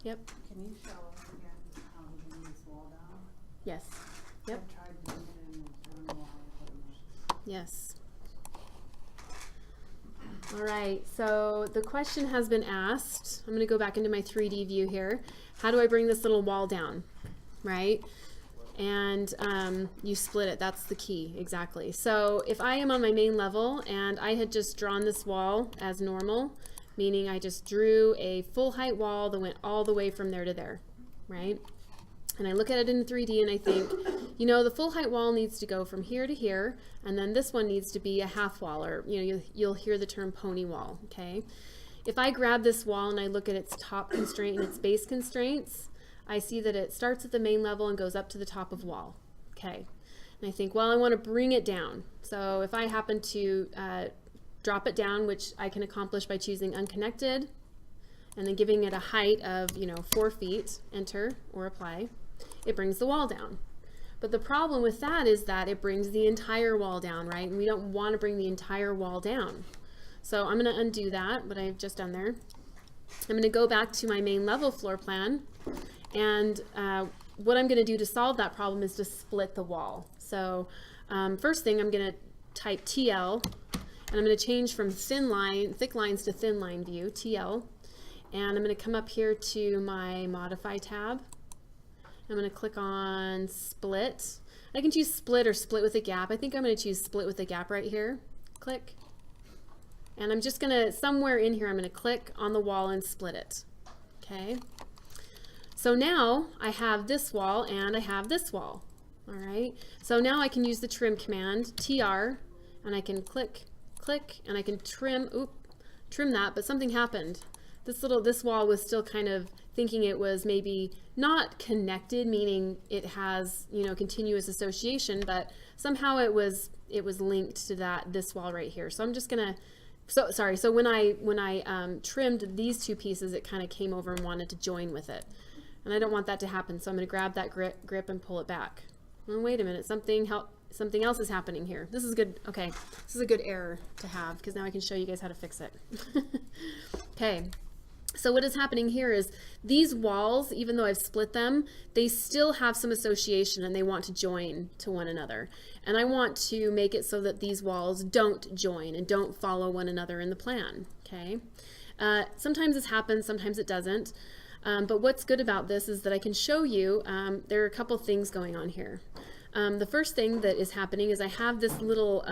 Yep. Can you show us again how to bring this wall down? Yes. Yep. I tried doing it and it turned wall, but Yes. All right, so the question has been asked. I'm going to go back into my 3D view here. How do I bring this little wall down, right? And you split it. That's the key, exactly. So if I am on my main level and I had just drawn this wall as normal, meaning I just drew a full height wall that went all the way from there to there, right? And I look at it in 3D and I think, you know, the full height wall needs to go from here to here, and then this one needs to be a half wall, or, you know, you'll hear the term pony wall, okay? If I grab this wall and I look at its top constraint and its base constraints, I see that it starts at the main level and goes up to the top of wall, okay? And I think, well, I want to bring it down. So if I happen to drop it down, which I can accomplish by choosing unconnected, and then giving it a height of, you know, 4 feet, enter or apply, it brings the wall down. But the problem with that is that it brings the entire wall down, right? And we don't want to bring the entire wall down. So I'm going to undo that, what I've just done there. I'm going to go back to my main level floor plan, and what I'm going to do to solve that problem is to split the wall. So first thing, I'm going to type TL, and I'm going to change from thick lines to thin line view, TL. And I'm going to come up here to my Modify tab. I'm going to click on Split. I can choose Split or Split with a gap. I think I'm going to choose Split with a gap right here. Click. And I'm just going to, somewhere in here, I'm going to click on the wall and split it. Okay. So now I have this wall and I have this wall. All right. So now I can use the trim command, TR, and I can click, and I can trim that, but something happened. This wall was still kind of thinking it was maybe not connected, meaning it has, you know, continuous association, but somehow it was linked to this wall right here. So I'm just gonna, so when I trimmed these two pieces, it kind of came over and wanted to join with it, and I don't want that to happen. So I'm gonna grab that grip and pull it back. Oh, wait a minute, something else is happening here. This is good. Okay, this is a good error to have because now I can show you guys how to fix it. Okay. So what is happening here is these walls, even though I've split them, they still have some association and they want to join to one another. And I want to make it so that these walls don't join and don't follow one another in the plan, okay? Sometimes this happens, sometimes it doesn't. But what's good about this is that I can show you, there are a couple things going on here. The first thing that is happening is I have this little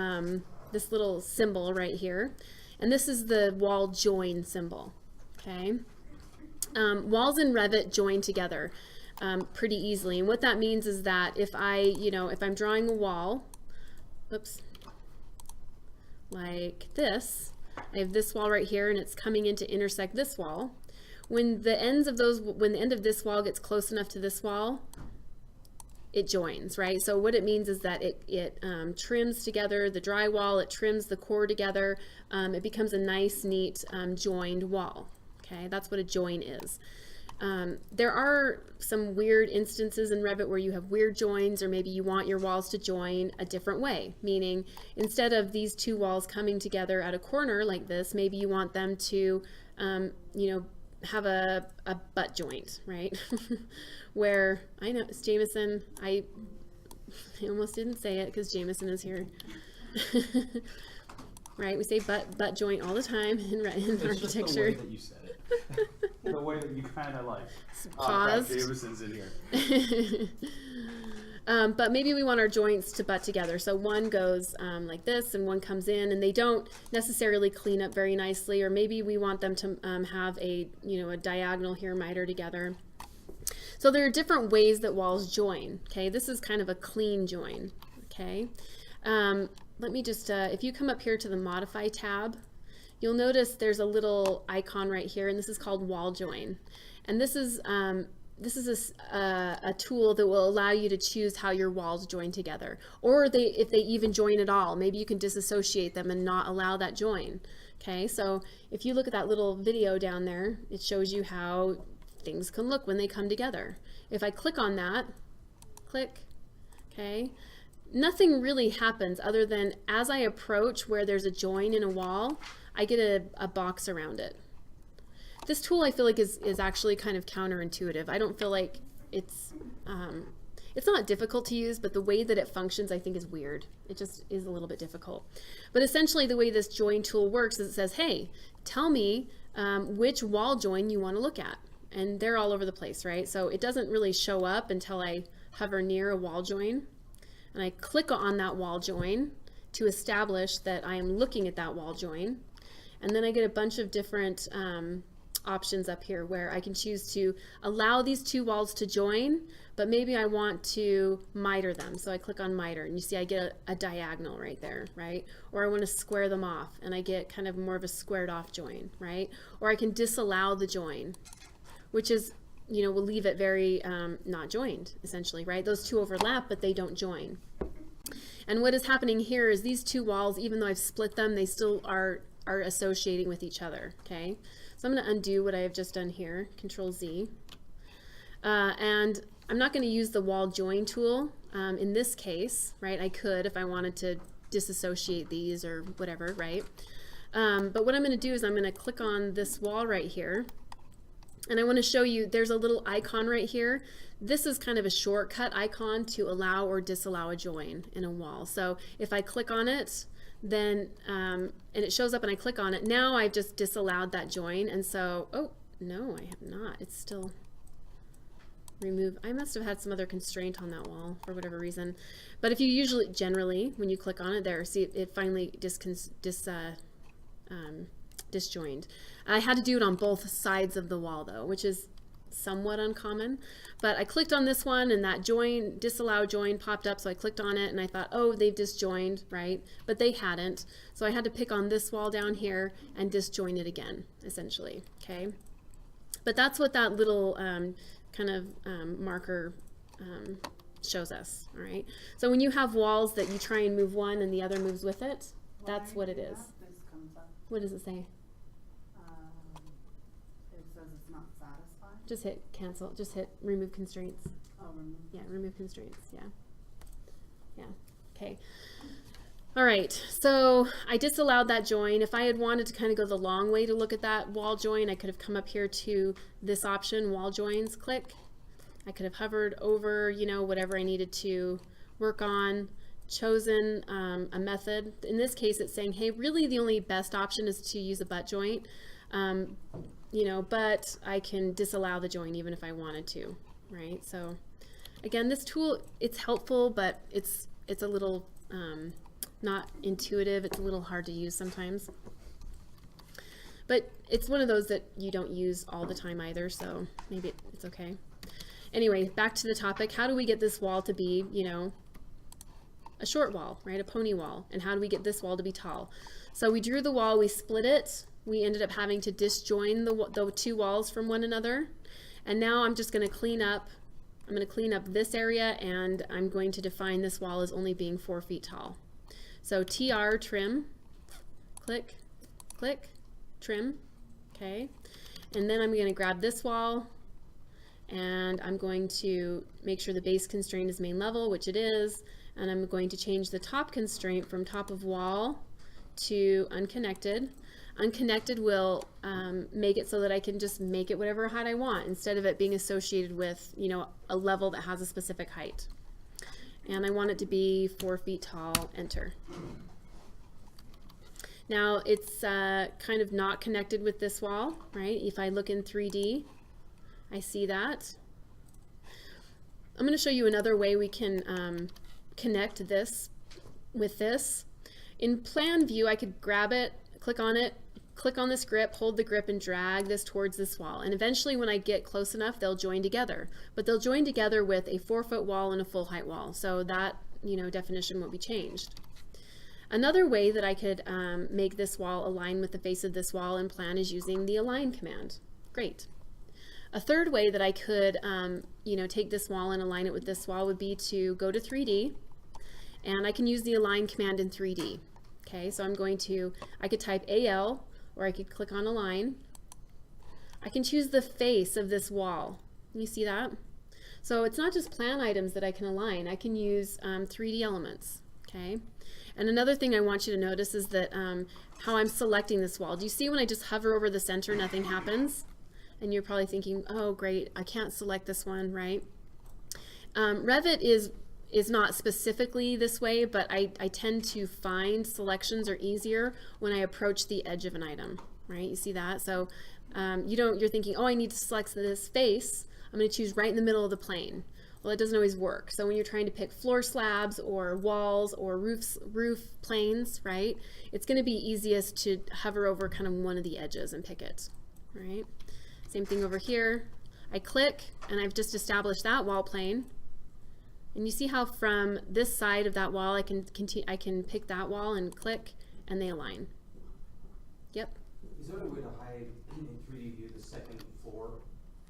symbol right here, and this is the wall join symbol. Okay. Walls in Revit join together pretty easily, and what that means is that if I'm drawing a wall, oops, like this, I have this wall right here, and it's coming in to intersect this wall. When the end of this wall gets close enough to this wall, it joins, right? So what it means is that it trims together the drywall, it trims the core together, it becomes a nice, neat, joined wall. Okay, that's what a join is. There are some weird instances in Revit where you have weird joins, or maybe you want your walls to join a different way, meaning instead of these two walls coming together at a corner like this, maybe you want them to, have a butt joint, right? Where, I know, it's Jameson, I almost didn't say it because Jameson is here. Right, we say butt joint all the time in architecture. Just the way that you said it. The way that you kind of like, paused. Jameson's in here. But maybe we want our joints to butt together. So one goes like this and one comes in, and they don't necessarily clean up very nicely, or maybe we want them to have a diagonal here miter together. So there are different ways that walls join. Okay, this is kind of a clean join. Okay, let me just, if you come up here to the Modify tab, you'll notice there's a little icon right here, and this is called Wall Join. And this is a tool that will allow you to choose how your walls join together, or if they even join at all. Maybe you can disassociate them and not allow that join. Okay, so if you look at that little video down there, it shows you how things can look when they come together. If I click on that, click, okay, nothing really happens other than as I approach where there's a join in a wall, I get a box around it. this tool I feel like is actually kind of counterintuitive. I don't feel like it's not difficult to use, but the way that it functions I think is weird. It just is a little bit difficult. But essentially the way this join tool works is it says, hey, tell me which wall join you want to look at. And they're all over the place, right? So it doesn't really show up until I hover near a wall join. And I click on that wall join to establish that I am looking at that wall join. And then I get a bunch of different options up here where I can choose to allow these two walls to join, but maybe I want to miter them. So I click on miter and you see I get a diagonal right there, right? Or I want to square them off and I get kind of more of a squared off join, right? Or I can disallow the join, which is, you know, will leave it very not joined essentially, right? Those two overlap, but they don't join. And what is happening here is these two walls, even though I've split them, they still are associating with each other, okay? So I'm going to undo what I have just done here, Control Z. And I'm not going to use the wall join tool in this case, right? I could if I wanted to disassociate these or whatever, right? But what I'm going to do is I'm going to click on this wall right here. And I want to show you, there's a little icon right here. This is kind of a shortcut icon to allow or disallow a join in a wall. So if I click on it, then, and it shows up and I click on it, now I've just disallowed that join. And so, oh, no, I have not. It's still remove. I must have had some other constraint on that wall for whatever reason. But if you generally, when you click on it there, see it finally disjoined. I had to do it on both sides of the wall though, which is somewhat uncommon. But I clicked on this one and that join, disallow join popped up, so I clicked on it and I thought, oh, they've disjoined, right? But they hadn't. So I had to pick on this wall down here and disjoin it again, essentially, okay? But that's what that little kind of marker shows us, all right? So when you have walls that you try and move one and the other moves with it, that's what it is. This comes up. What does it say? It says it's not satisfied. Just hit cancel, just hit remove constraints. Oh, remove. Yeah, remove constraints, yeah. Yeah, okay. All right, so I disallowed that join. If I had wanted to kind of go the long way to look at that wall join, I could have come up here to this option, wall joins, click. I could have hovered over, you know, whatever I needed to work on, chosen a method. In this case, it's saying, hey, really the only best option is to use a butt joint, you know, but I can disallow the join even if I wanted to, right? So again, this tool, it's helpful, but it's a little not intuitive. It's a little hard to use sometimes. But it's one of those that you don't use all the time either, so maybe it's okay. Anyway, back to the topic. How do we get this wall to be, you know, a short wall, right? A pony wall. And how do we get this wall to be tall? So we drew the wall, we split it. We ended up having to disjoin the two walls from one another. And now I'm just going to clean up. I'm going to clean up this area and I'm going to define this wall as only being 4 feet tall. So TR trim, click, click, trim, okay. And then I'm going to grab this wall and I'm going to make sure the base constraint is main level, which it is, and I'm going to change the top constraint from top of wall to unconnected. Unconnected will make it so that I can just make it whatever height I want instead of it being associated with, you know, a level that has a specific height. And I want it to be 4 feet tall, enter. Now it's kind of not connected with this wall, right? If I look in 3D, I see that. I'm going to show you another way we can connect this with this. In plan view, I could grab it, click on it, click on this grip, hold the grip and drag this towards this wall. And eventually when I get close enough, they'll join together. But they'll join together with a 4-foot wall and a full height wall. So that, you know, definition won't be changed. Another way that I could make this wall align with the face of this wall in plan is using the align command. Great. A third way that I could, you know, take this wall and align it with this wall would be to go to 3D, and I can use the align command in 3D. Okay, so I'm going to, I could type AL, or I could click on align. I can choose the face of this wall. You see that? So it's not just plan items that I can align. I can use 3D elements. Okay, and another thing I want you to notice is that how I'm selecting this wall. Do you see when I just hover over the center, nothing happens? And you're probably thinking, oh great, I can't select this one, right? Revit is not specifically this way, but I tend to find selections are easier when I approach the edge of an item, right? You see that? So you're thinking, oh, I need to select this face. I'm going to choose right in the middle of the plane. Well, it doesn't always work. So when you're trying to pick floor slabs or walls or roof planes, right, it's going to be easiest to hover over kind of one of the edges and pick it, right? Same thing over here. I click and I've just established that wall plane. And you see how from this side of that wall I can pick that wall and click and they align. Yep. Is there a way to hide in 3D view the second floor?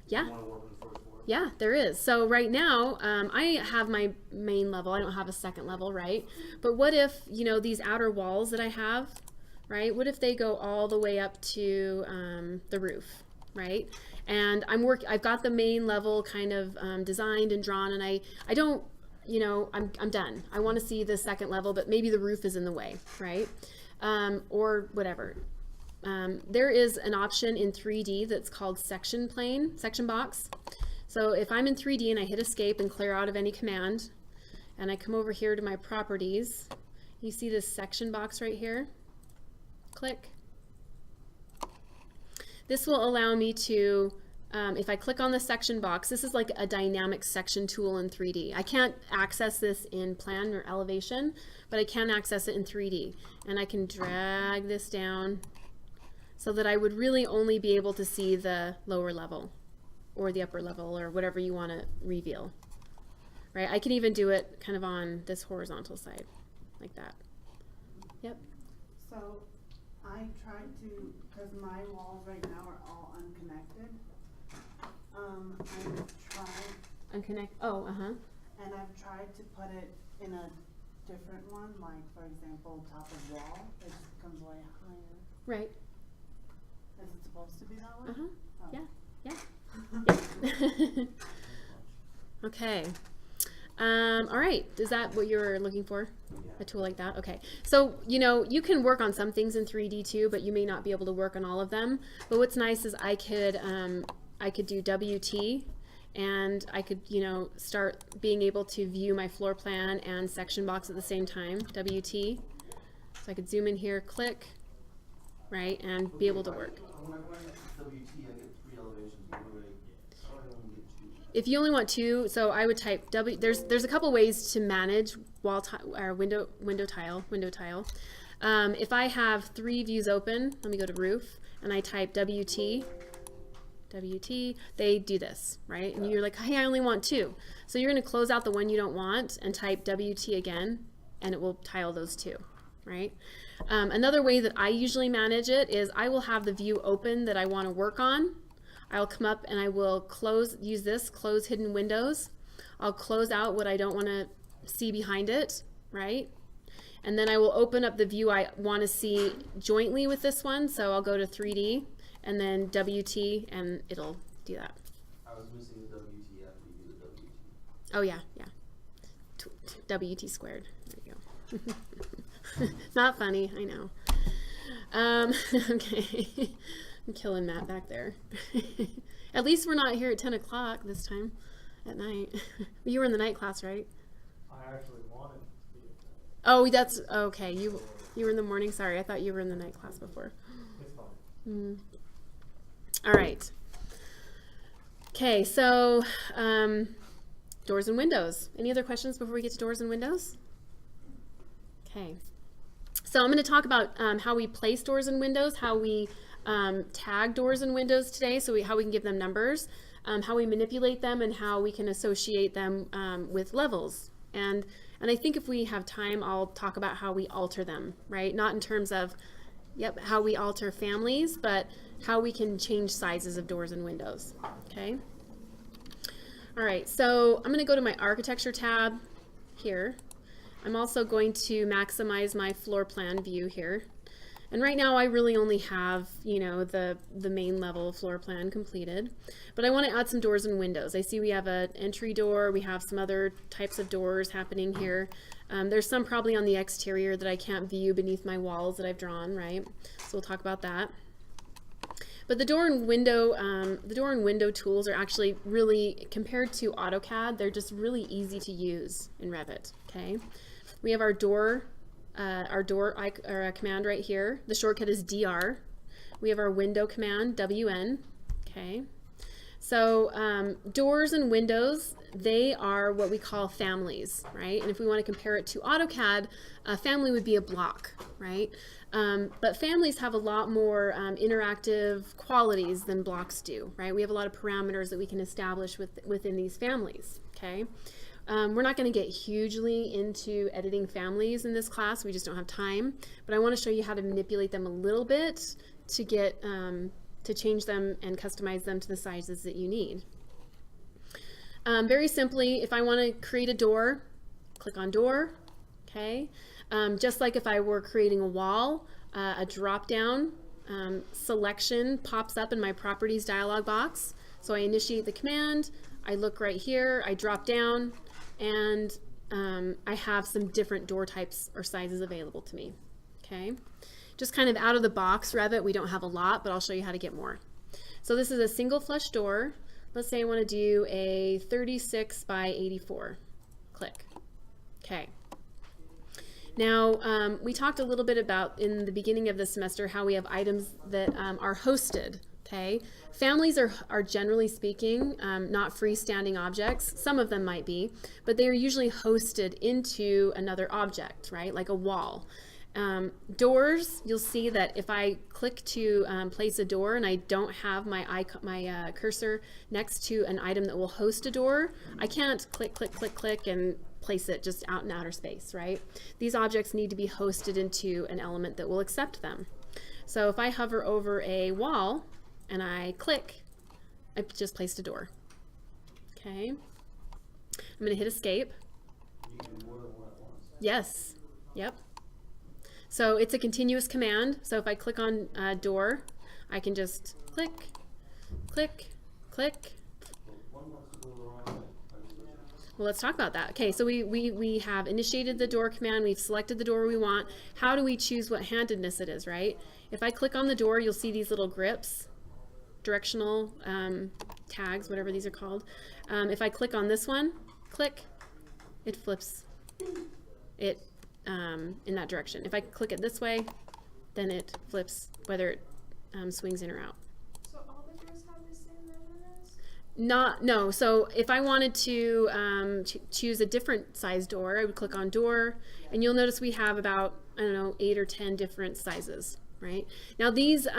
Yeah. You want to work on the first floor? Yeah, there is. So right now, I have my main level. I don't have a second level, right? But what if, you know, these outer walls that I have, right? What if they go all the way up to the roof, right? And I've got the main level kind of designed and drawn, and I don't, you know, I'm done. I want to see the second level, but maybe the roof is in the way, right? Or whatever. There is an option in 3D that's called section box. So if I'm in 3D and I hit escape and clear out of any command, and I come over here to my properties, you see this section box right here? Click. This will allow me to, if I click on the section box, this is like a dynamic section tool in 3D. I can't access this in plan or elevation, but I can access it in 3D. And I can drag this down so that I would really only be able to see the lower level or the upper level or whatever you want to reveal, right? I can even do it kind of on this horizontal side, like that. Yep. So I tried to, because my walls right now are all unconnected. I've tried. Unconnect. Oh, And I've tried to put it in a different one, like for example, top of wall. It just becomes way higher. Right. Is it supposed to be that way? Oh. Yeah. Yeah. Okay. All right. Is that what you're looking for? A tool like that? Okay. So, you know, you can work on some things in 3D too, but you may not be able to work on all of them. But what's nice is I could do WT, and I could, you know, start being able to view my floor plan and section box at the same time, WT. So I could zoom in here, click, right, and be able to work. When I WT, I get 3 elevations. How do I only get 2? If you only want 2, so I would type W. There's a couple ways to manage wall or window tile. If I have 3 views open, let me go to roof, and I type WT, they do this, right? And you're like, hey, I only want 2. So you're going to close out the one you don't want and type WT again, and it will tile those 2, right? Another way that I usually manage it is I will have the view open that I want to work on. I'll come up and I will close hidden windows. I'll close out what I don't want to see behind it, right? And then I will open up the view I want to see jointly with this one. So I'll go to 3D and then WT, and it'll do that. I was missing the WT after you do the WT. Oh yeah, yeah. WT squared. There you go. Not funny, I know. Okay. I'm killing Matt back there. At least we're not here at 10 o'clock this time at night. You were in the night class, right? I actually wanted to be. Oh, that's okay. You were in the morning. Sorry, I thought you were in the night class before. It's fine. All right. Okay, so doors and windows. Any other questions before we get to doors and windows? Okay. So I'm going to talk about how we place doors and windows, how we tag doors and windows today, so how we can give them numbers, how we manipulate them, and how we can associate them with levels. And I think if we have time, I'll talk about how we alter them, right? Not in terms of, how we alter families, but how we can change sizes of doors and windows, okay? All right, so I'm going to go to my architecture tab here. I'm also going to maximize my floor plan view here. And right now I really only have, the main level floor plan completed. But I want to add some doors and windows. I see we have an entry door. We have some other types of doors happening here. There's some probably on the exterior that I can't view beneath my walls that I've drawn, right? So we'll talk about that. But the door and window tools are actually really, compared to AutoCAD, they're just really easy to use in Revit. Okay, we have our door command right here. The shortcut is DR. We have our window command, WN. Okay, so doors and windows, they are what we call families, right? And if we want to compare it to AutoCAD, a family would be a block, right? But families have a lot more interactive qualities than blocks do, right? We have a lot of parameters that we can establish within these families, okay? We're not going to get hugely into editing families in this class. We just don't have time. But I want to show you how to manipulate them a little bit to get to change them and customize them to the sizes that you need. Very simply, if I want to create a door, click on door, okay? Just like if I were creating a wall, a drop-down selection pops up in my properties dialog box. So I initiate the command, I look right here, I drop down, and I have some different door types or sizes available to me, okay? Just kind of out of the box Revit, we don't have a lot, but I'll show you how to get more. So this is a single flush door. Let's say I want to do a 36 by 84. Click. Okay. Now, we talked a little bit about in the beginning of the semester how we have items that are hosted. Okay, families are generally speaking not freestanding objects. Some of them might be, but they are usually hosted into another object, right? Like a wall. Doors, you'll see that if I click to place a door and I don't have my cursor next to an item that will host a door, I can't click, click, click, click and place it just out in outer space, right? These objects need to be hosted into an element that will accept them. So if I hover over a wall and I click, I've just placed a door. Okay. I'm going to hit escape. You can do more than one at once. Yes. Yep. So it's a continuous command. So if I click on door, I can just click, click, click. One wants to go the wrong way. Well, let's talk about that. Okay, so we have initiated the door command. We've selected the door we want. How do we choose what handedness it is, right? If I click on the door, you'll see these little grips, directional tags, whatever these are called. If I click on this one, click, it flips it in that direction. If I click it this way, then it flips whether it swings in or out. So all the doors have the same luminance? No. So if I wanted to choose a different size door, I would click on door, and you'll notice we have about, I don't know, 8 or 10 different sizes, right? Now these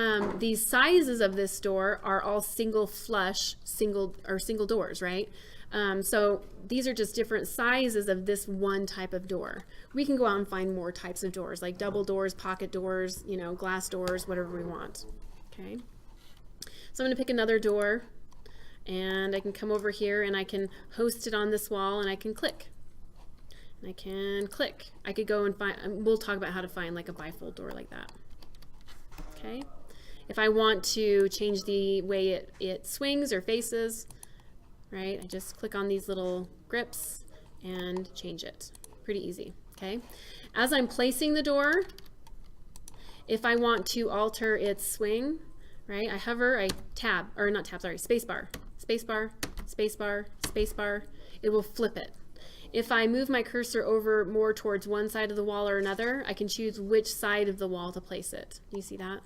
sizes of this door are all single flush, single doors, right? So these are just different sizes of this one type of door. We can go out and find more types of doors, like double doors, pocket doors, you know, glass doors, whatever we want. Okay. So I'm going to pick another door, and I can come over here and I can host it on this wall, and I can click. And I can click. I could go and find, we'll talk about how to find like a bifold door like that. Okay. If I want to change the way it swings or faces, right, I just click on these little grips and change it. Pretty easy, okay? As I'm placing the door, if I want to alter its swing, right, I hover, I tab, or not tab, sorry, spacebar, spacebar, spacebar, spacebar, it will flip it. If I move my cursor over more towards one side of the wall or another, I can choose which side of the wall to place it. Do you see that?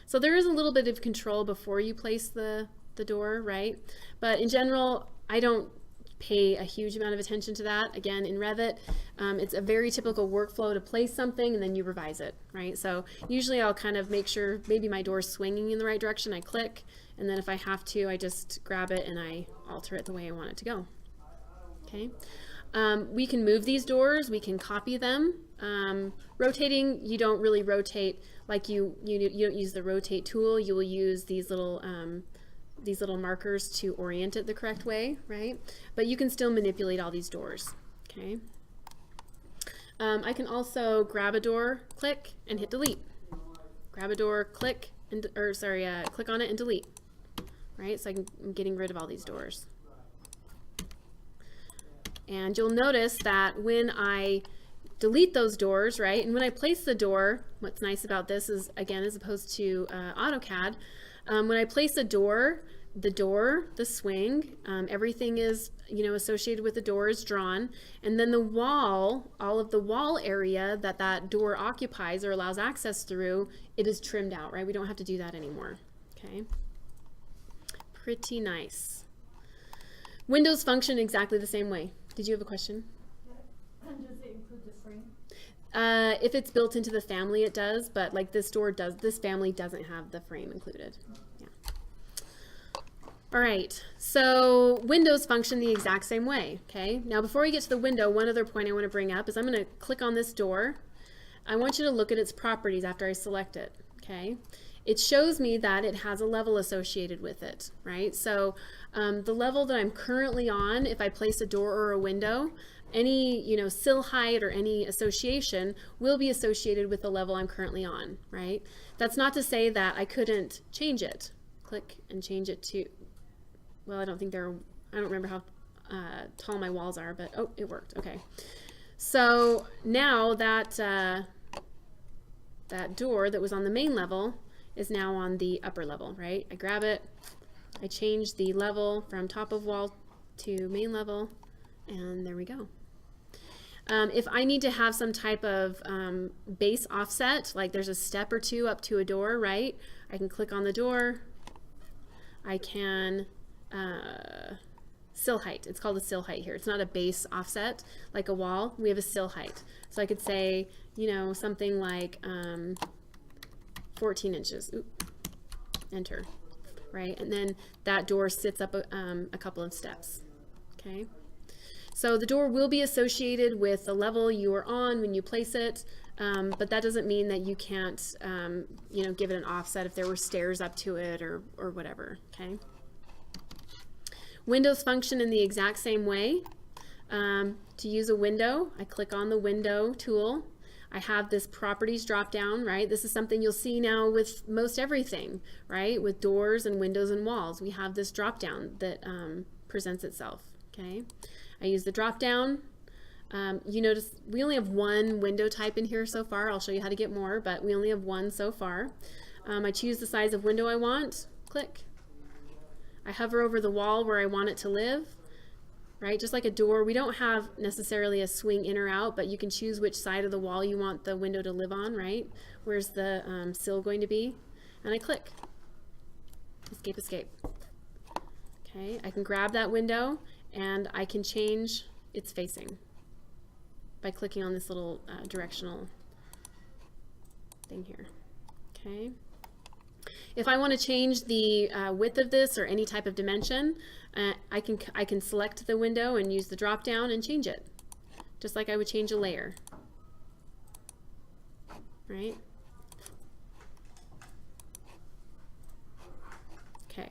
So there is a little bit of control before you place the door, right? But in general, I don't pay a huge amount of attention to that. Again, in Revit, it's a very typical workflow to place something and then you revise it, right? So usually I'll kind of make sure maybe my door's swinging in the right direction, I click, and then if I have to, I just grab it and I alter it the way I want it to go. Okay. We can move these doors, we can copy them. Rotating, you don't really rotate like you don't use the rotate tool. You will use these little markers to orient it the correct way, right? But you can still manipulate all these doors, okay? I can also grab a door, click, and hit delete. Grab a door, click, click on it and delete, right? So I'm getting rid of all these doors. And you'll notice that when I delete those doors, right, and when I place the door, what's nice about this is, again, as opposed to AutoCAD, When I place a door, the swing, everything is, associated with the door is drawn. And then the wall, all of the wall area that door occupies or allows access through, it is trimmed out, right? We don't have to do that anymore, okay? Pretty nice. Windows function exactly the same way. Did you have a question? And does it include the frame? If it's built into the family, it does, but like this family doesn't have the frame included. Yeah. All right, so windows function the exact same way, okay? Now before we get to the window, one other point I want to bring up is I'm going to click on this door. I want you to look at its properties after I select it, okay? It shows me that it has a level associated with it, right? So the level that I'm currently on, if I place a door or a window, any sill height or any association will be associated with the level I'm currently on, right? That's not to say that I couldn't change it. Click and change it to, well, I don't remember how tall my walls are, but oh, it worked, okay. So now that that door that was on the main level is now on the upper level, right? I grab it, I change the level from top of wall to main level, and there we go. If I need to have some type of base offset, like there's a step or two up to a door, right? I can click on the door. I can sill height. It's called a sill height here. It's not a base offset like a wall. We have a sill height. So I could say, something like 14 inches. Oop. Enter. Right? And then that door sits up a couple of steps. Okay? So the door will be associated with the level you are on when you place it, but that doesn't mean that you can't, give it an offset if there were stairs up to it or whatever, okay? Windows function in the exact same way. To use a window, I click on the window tool. I have this properties drop down, right? This is something you'll see now with most everything, right? With doors and windows and walls. We have this drop down that presents itself, okay? I use the drop down. You notice we only have one window type in here so far. I'll show you how to get more, but we only have one so far. I choose the size of window I want, click. I hover over the wall where I want it to live, right? Just like a door, we don't have necessarily a swing in or out, but you can choose which side of the wall you want the window to live on, right? Where's the sill going to be? And I click. Escape, escape. Okay, I can grab that window and I can change its facing by clicking on this little directional thing here. Okay. If I want to change the width of this or any type of dimension, I can select the window and use the drop down and change it, just like I would change a layer. Right? Okay.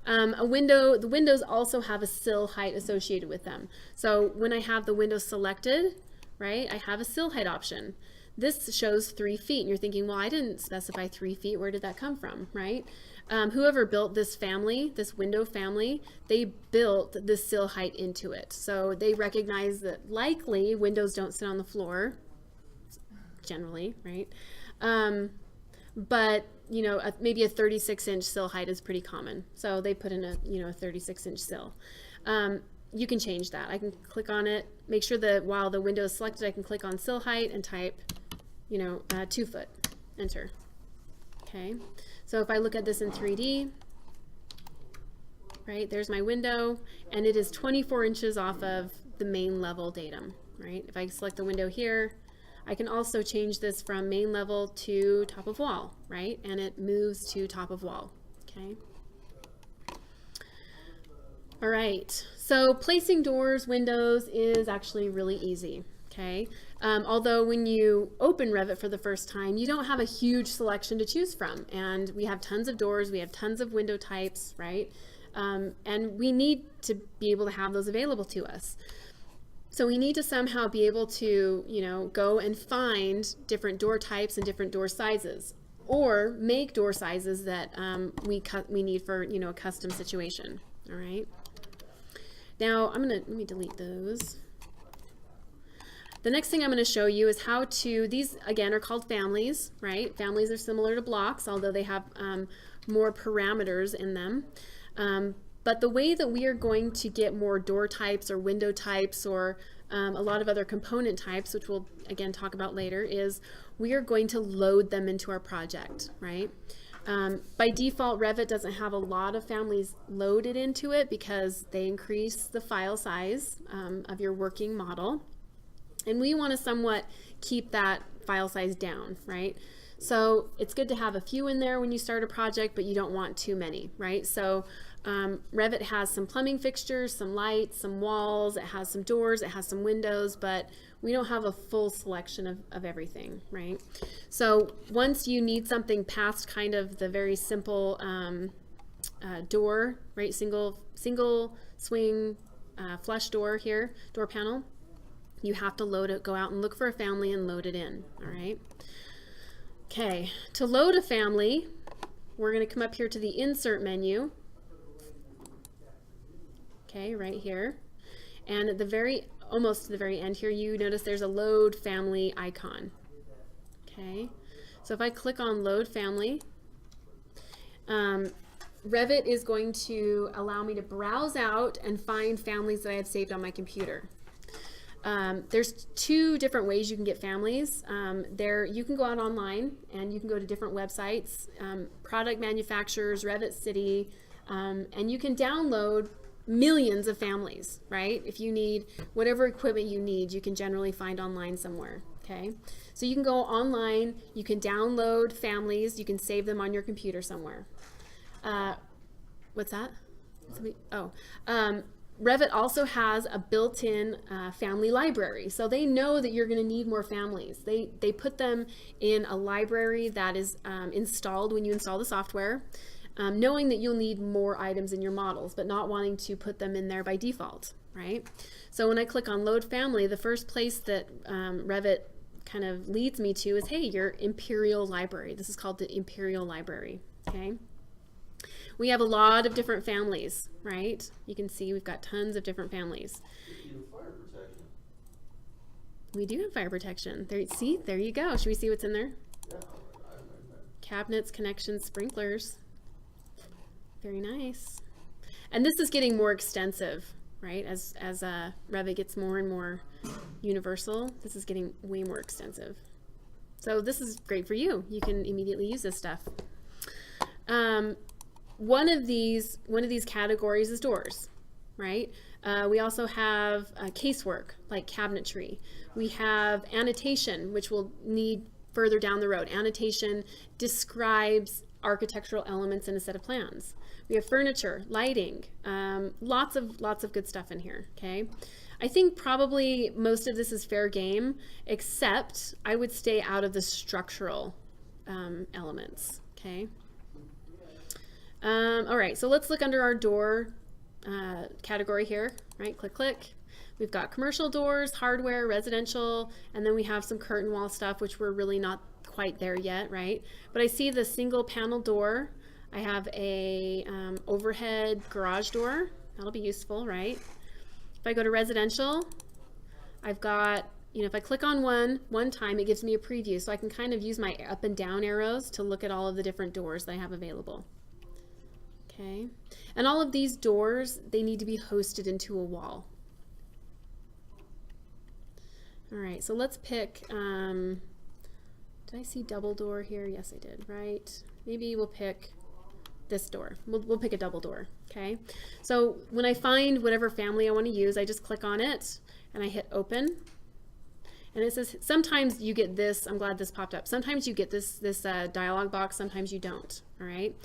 The windows also have a sill height associated with them. So when I have the window selected, right, I have a sill height option. This shows 3 feet, and you're thinking, well, I didn't specify 3 feet. Where did that come from, right? Whoever built this family, this window family, they built the sill height into it. So they recognize that likely windows don't sit on the floor, generally, right? But maybe a 36-inch sill height is pretty common. So they put in a 36-inch sill. You can change that. I can click on it, make sure that while the window is selected, I can click on sill height and type 2 foot, enter. Okay, so if I look at this in 3D, right, there's my window, and it is 24 inches off of the main level datum, right? If I select the window here, I can also change this from main level to top of wall, right? And it moves to top of wall, okay? All right, so placing doors, windows is actually really easy, okay? Although when you open Revit for the first time, you don't have a huge selection to choose from. And we have tons of doors, we have tons of window types, right? And we need to be able to have those available to us. So we need to somehow be able to, go and find different door types and different door sizes, or make door sizes that we need for, a custom situation, all right? Now let me delete those. The next thing I'm going to show you is how to, these again are called families, right? Families are similar to blocks, although they have more parameters in them. But the way that we are going to get more door types or window types or a lot of other component types, which we'll again talk about later, is we are going to load them into our project, right? By default, Revit doesn't have a lot of families loaded into it because they increase the file size of your working model. And we want to somewhat keep that file size down, right? So it's good to have a few in there when you start a project, but you don't want too many, right? So Revit has some plumbing fixtures, some lights, some walls, it has some doors, it has some windows, but we don't have a full selection of everything, right? So once you need something past kind of the very simple door, right? Single swing flush door here, door panel, you have to load it, go out and look for a family and load it in, all right? Okay, to load a family, we're going to come up here to the Insert menu. Okay, right here. And at the very, almost to the very end here, you notice there's a Load Family icon. Okay, so if I click on Load Family, Revit is going to allow me to browse out and find families that I have saved on my computer. There's two different ways you can get families. You can go out online and you can go to different websites, product manufacturers, Revit City, and you can download millions of families, right? If you need whatever equipment you need, you can generally find online somewhere, okay? So you can go online, you can download families, you can save them on your computer somewhere. What's that? Revit also has a built-in family library. So they know that you're going to need more families. They put them in a library that is installed when you install the software, knowing that you'll need more items in your models, but not wanting to put them in there by default, right? So when I click on Load Family, the first place that Revit kind of leads me to is, hey, your Imperial Library. This is called the Imperial Library, okay? We have a lot of different families, right? You can see we've got tons of different families. Fire protection. We do have fire protection. There, see, there you go. Should we see what's in there? Yeah, I remember that. Cabinets, connections, sprinklers. Very nice. And this is getting more extensive, right? As Revit gets more and more universal, this is getting way more extensive. So this is great for you. You can immediately use this stuff. One of these categories is doors, right? We also have casework, like cabinetry. We have annotation, which we'll need further down the road. Annotation describes architectural elements in a set of plans. We have furniture, lighting, lots of good stuff in here, okay? I think probably most of this is fair game, except I would stay out of the structural elements, okay? All right, so let's look under our door category here, right? Click, click. We've got commercial doors, hardware, residential, and then we have some curtain wall stuff, which we're really not quite there yet, right? But I see the single panel door. I have a overhead garage door. That'll be useful, right? If I go to residential, I've got, if I click on one time, it gives me a preview, so I can kind of use my up and down arrows to look at all of the different doors that I have available. Okay, and all of these doors, they need to be hosted into a wall. All right, so let's pick, did I see double door here? Yes, I did, right? Maybe we'll pick this door. We'll pick a double door, okay? So when I find whatever family I want to use, I just click on it and I hit open. And it says, sometimes you get this, I'm glad this popped up. Sometimes you get this dialog box, sometimes you don't, all right?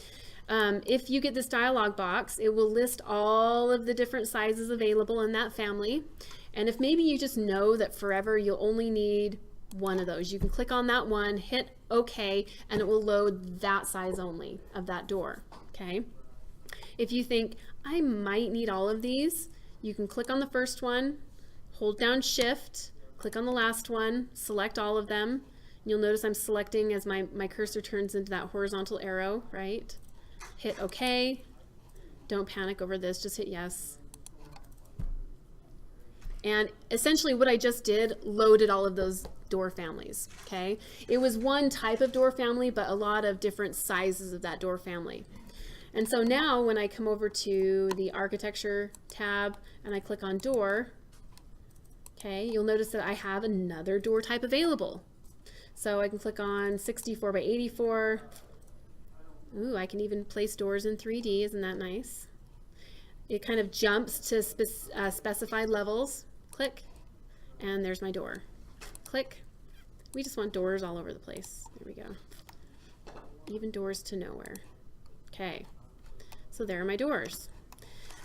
If you get this dialog box, it will list all of the different sizes available in that family. And if maybe you just know that forever you'll only need one of those, you can click on that one, hit OK, and it will load that size only of that door, okay? If you think, I might need all of these, you can click on the first one, hold down Shift, click on the last one, select all of them. You'll notice I'm selecting as my cursor turns into that horizontal arrow, right? Hit OK. Don't panic over this, just hit yes. And essentially what I just did loaded all of those door families, okay? It was one type of door family, but a lot of different sizes of that door family. And so now when I come over to the architecture tab and I click on door, okay, you'll notice that I have another door type available. So I can click on 64 by 84. Ooh, I can even place doors in 3D, isn't that nice? It kind of jumps to specified levels. Click, and there's my door. Click. We just want doors all over the place. There we go. Even doors to nowhere. Okay, so there are my doors.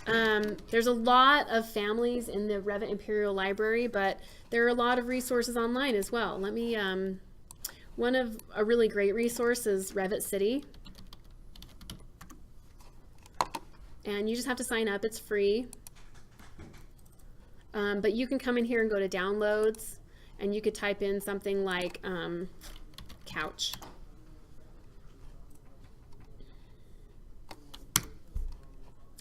There's a lot of families in the Revit Imperial Library, but there are a lot of resources online as well. Let me, one of a really great resource is Revit City. And you just have to sign up, it's free. But you can come in here and go to downloads, and you could type in something like couch.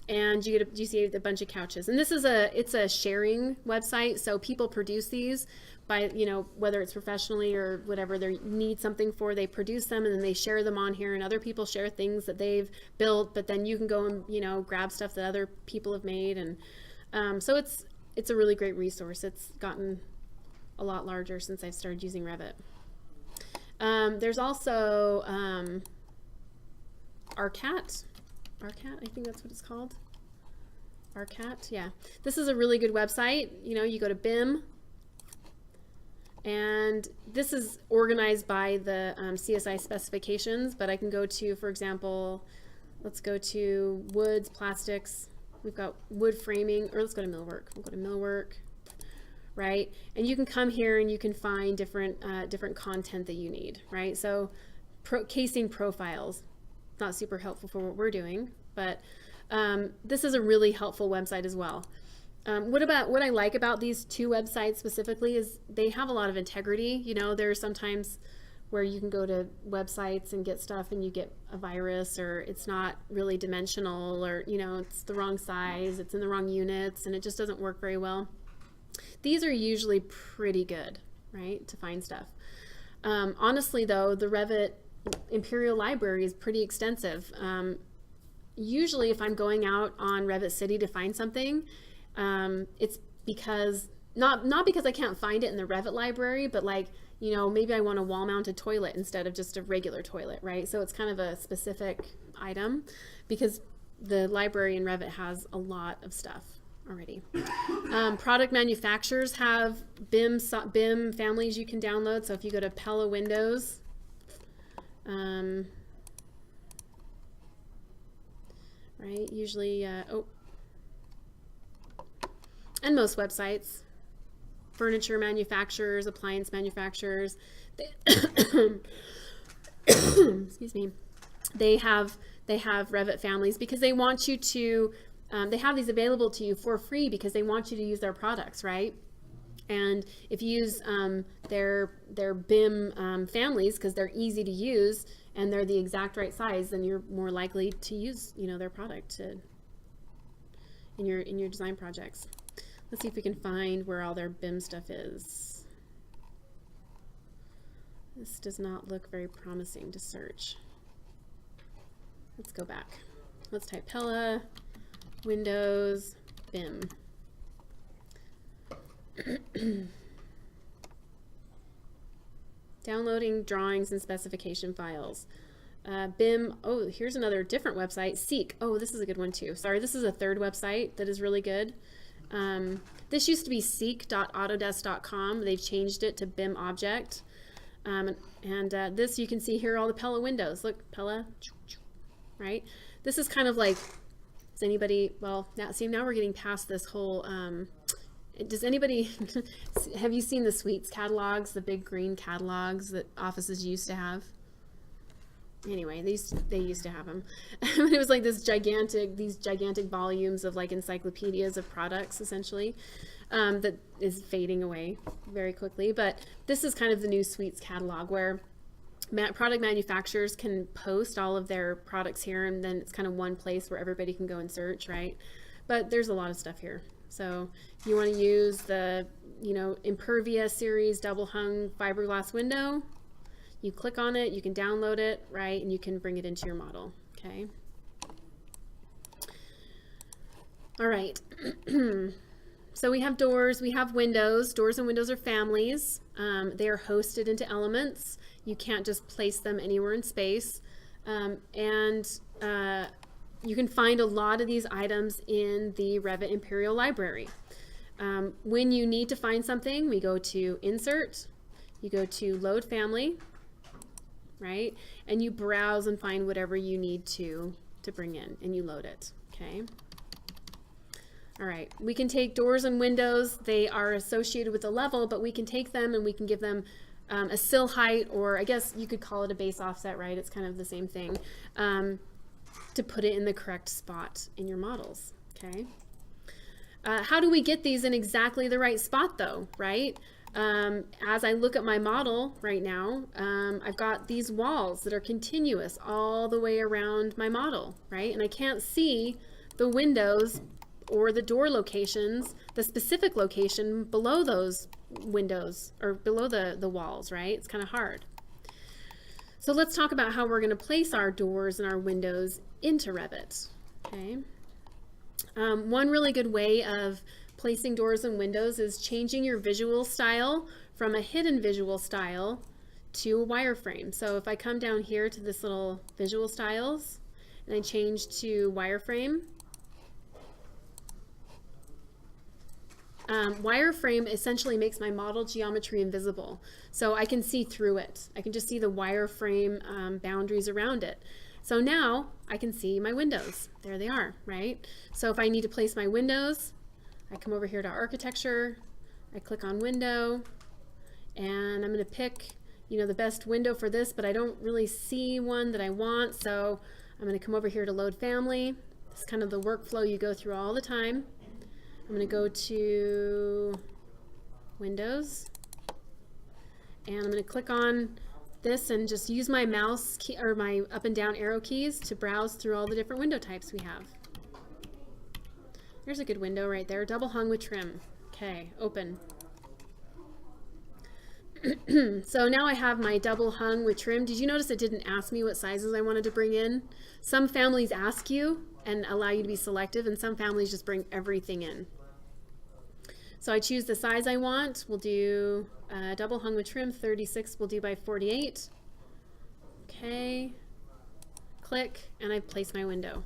And you see a bunch of couches. And this is it's a sharing website, so people produce these by, you know, whether it's professionally or whatever they need something for, they produce them and then they share them on here, and other people share things that they've built, but then you can go and, you know, grab stuff that other people have made. And so it's a really great resource. It's gotten a lot larger since I've started using Revit. There's also ARCAT. ARCAT, I think that's what it's called. ARCAT, yeah. This is a really good website. You know, you go to BIM, and this is organized by the CSI specifications, but I can go to, for example, let's go to woods, plastics. We've got wood framing, or let's go to millwork. We'll go to millwork, right? And you can come here and you can find different content that you need, right? So casing profiles. Not super helpful for what we're doing, but this is a really helpful website as well. What I like about these two websites specifically is they have a lot of integrity. You know, there's sometimes where you can go to websites and get stuff and you get a virus, or it's not really dimensional, or, you know, it's the wrong size, it's in the wrong units, and it just doesn't work very well. These are usually pretty good, right, to find stuff. Honestly though, the Revit Imperial Library is pretty extensive. Usually if I'm going out on Revit City to find something, it's because, not because I can't find it in the Revit library, but like, you know, maybe I want a wall-mounted toilet instead of just a regular toilet, right? So it's kind of a specific item because the library in Revit has a lot of stuff already. Product manufacturers have BIM families you can download. So if you go to Pella Windows, right, usually, and most websites, furniture manufacturers, appliance manufacturers, excuse me, they have Revit families because they want you to, they have these available to you for free because they want you to use their products, right? And if you use their BIM families because they're easy to use and they're the exact right size, then you're more likely to use, you know, their product in your design projects. Let's see if we can find where all their BIM stuff is. This does not look very promising to search. Let's go back. Let's type Pella, Windows, BIM. Downloading drawings and specification files. BIM, oh, here's another different website, Seek. Oh, this is a good one too. Sorry, this is a third website that is really good. This used to be seek.autodesk.com. They've changed it to BIM Object. This, you can see here all the Pella windows. Look, Pella, right? This is kind of like, does anybody, well, now we're getting past this whole, does anybody, have you seen the Suites catalogs, the big green catalogs that offices used to have? Anyway, they used to have them. It was like these gigantic volumes of like encyclopedias of products, essentially, that is fading away very quickly. But this is kind of the new Suites catalog where product manufacturers can post all of their products here, and then it's kind of one place where everybody can go and search, right? But there's a lot of stuff here. So you want to use the, Impervia series double hung fiberglass window. You click on it, you can download it, right, and you can bring it into your model, okay? All right. So we have doors, we have windows. Doors and windows are families. They are hosted into elements. You can't just place them anywhere in space. You can find a lot of these items in the Revit Imperial Library. When you need to find something, we go to Insert, you go to Load Family, right? And you browse and find whatever you need to bring in, and you load it, okay? All right, we can take doors and windows. They are associated with a level, but we can take them and we can give them a sill height, or I guess you could call it a base offset, right? It's kind of the same thing, to put it in the correct spot in your models, okay? How do we get these in exactly the right spot though, right? As I look at my model right now, I've got these walls that are continuous all the way around my model, right? And I can't see the windows or the door locations, the specific location below those windows or below the walls, right? It's kind of hard. So let's talk about how we're going to place our doors and our windows into Revit, okay? One really good way of placing doors and windows is changing your visual style from a hidden visual style to a wireframe. So if I come down here to this little visual styles and I change to wireframe, wireframe essentially makes my model geometry invisible. So I can see through it. I can just see the wireframe boundaries around it. So now I can see my windows. There they are, right? So if I need to place my windows, I come over here to architecture, I click on window, and I'm going to pick, the best window for this, but I don't really see one that I want. So I'm going to come over here to load family. It's kind of the workflow you go through all the time. I'm going to go to Windows, and I'm going to click on this and just use my mouse key or my up and down arrow keys to browse through all the different window types we have. There's a good window right there, double hung with trim. Okay, open. So now I have my double hung with trim. Did you notice it didn't ask me what sizes I wanted to bring in? Some families ask you and allow you to be selective, and some families just bring everything in. So I choose the size I want. We'll do double hung with trim, 36 we'll do by 48. Okay, click, and I place my window.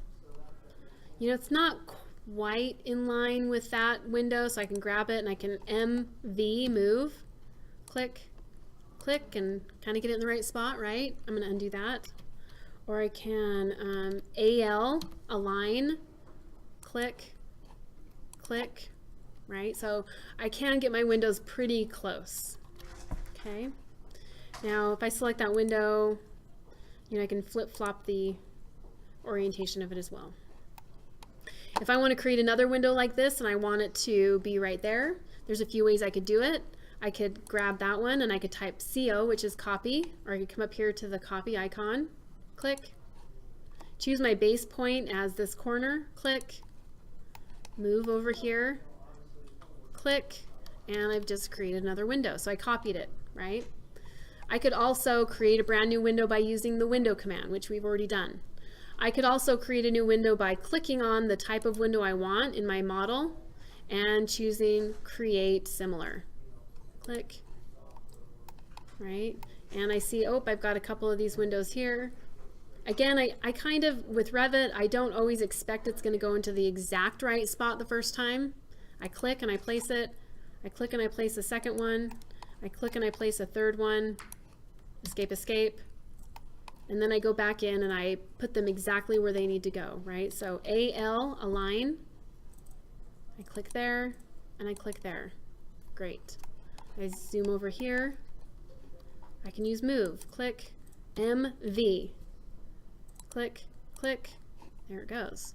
It's not quite in line with that window, so I can grab it and I can MV, move, click, click, and kind of get it in the right spot, right? I'm going to undo that. Or I can AL, align, click, click, right? So I can get my windows pretty close, okay? Now if I select that window, I can flip-flop the orientation of it as well. If I want to create another window like this and I want it to be right there, there's a few ways I could do it. I could grab that one and I could type CO, which is copy, or I could come up here to the copy icon, click, choose my base point as this corner, click, move over here, click, and I've just created another window. So I copied it, right? I could also create a brand new window by using the window command, which we've already done. I could also create a new window by clicking on the type of window I want in my model and choosing create similar. Click, right? And I see, oh, I've got a couple of these windows here. Again, I kind of, with Revit, I don't always expect it's going to go into the exact right spot the first time. I click and I place it. I click and I place a second one. I click and I place a third one. Escape, escape. And then I go back in and I put them exactly where they need to go, right? So AL, align. I click there and I click there. Great. I zoom over here. I can use move. Click, MV. Click, click. There it goes.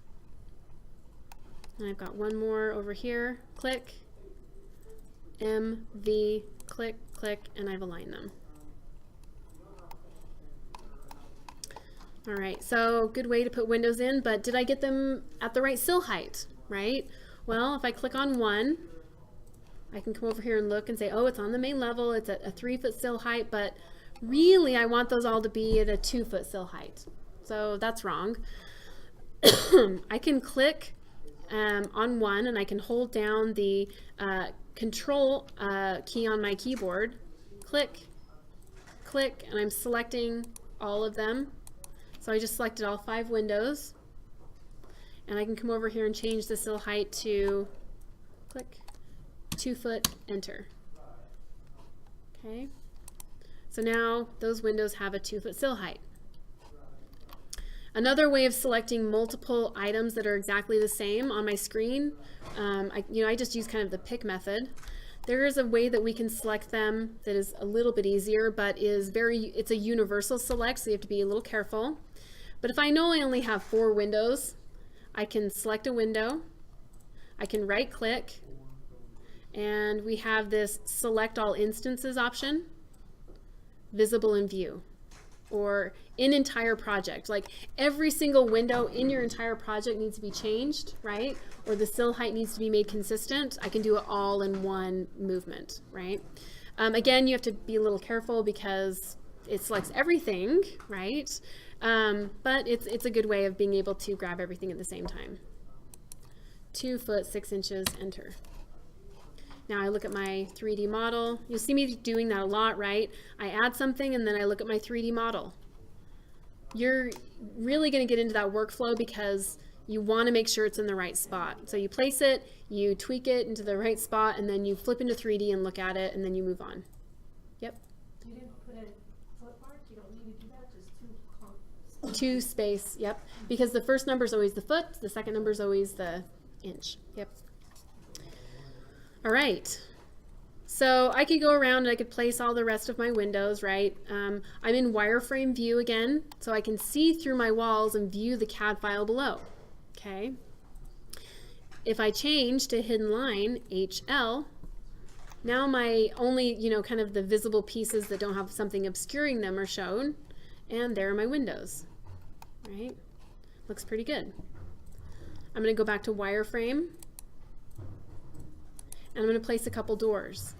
And I've got one more over here. Click, MV, click, click, and I've aligned them. All right, so good way to put windows in, but did I get them at the right sill height, right? Well, if I click on one, I can come over here and look and say, oh, it's on the main level, it's at a 3-foot sill height, but really I want those all to be at a 2-foot sill height. So that's wrong. I can click on one and I can hold down the control key on my keyboard, click, click, and I'm selecting all of them. So I just selected all 5 windows, and I can come over here and change the sill height to, click, 2-foot, enter. Okay, so now those windows have a 2-foot sill height. Another way of selecting multiple items that are exactly the same on my screen, I just use kind of the pick method. There is a way that we can select them that is a little bit easier, but it's a universal select, so you have to be a little careful. But if I know I only have 4 windows, I can select a window, I can right click, and we have this select all instances option, visible in view, or in entire project. Like every single window in your entire project needs to be changed, right? Or the sill height needs to be made consistent. I can do it all in one movement, right? Again, you have to be a little careful because it selects everything, right? But it's a good way of being able to grab everything at the same time. 2 foot 6 inches, enter. Now I look at my 3D model. You'll see me doing that a lot, right? I add something and then I look at my 3D model. You're really going to get into that workflow because you want to make sure it's in the right spot. So you place it, you tweak it into the right spot, and then you flip into 3D and look at it, and then you move on. Yep. You didn't put a foot mark? You don't need to do that? Just 2 2 space, yep. Because the first number is always the foot, the second number is always the inch. Yep. All right. So I could go around and I could place all the rest of my windows, right? I'm in wireframe view again, so I can see through my walls and view the CAD file below. Okay. If I change to hidden line, HL, now my only, kind of the visible pieces that don't have something obscuring them are shown, and there are my windows, right? Looks pretty good. I'm going to go back to wireframe, and I'm going to place a couple doors.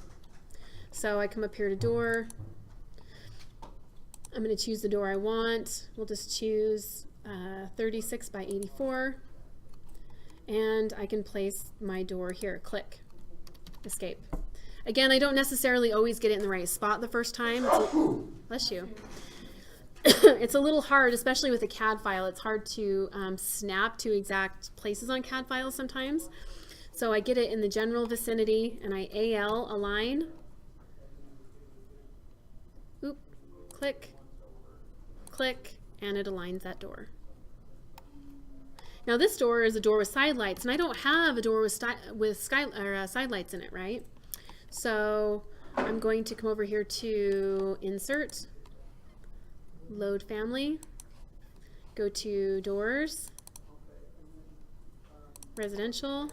So I come up here to door. I'm going to choose the door I want. We'll just choose 36 by 84. And I can place my door here. Click. Escape. Again, I don't necessarily always get it in the right spot the first time. Bless you. It's a little hard, especially with a CAD file. It's hard to snap to exact places on CAD files sometimes. So I get it in the general vicinity, and I AL align. Oop, click, click, and it aligns that door. Now this door is a door with side lights, and I don't have a door with side lights in it, right? So I'm going to come over here to Insert, Load Family, go to Doors, Residential,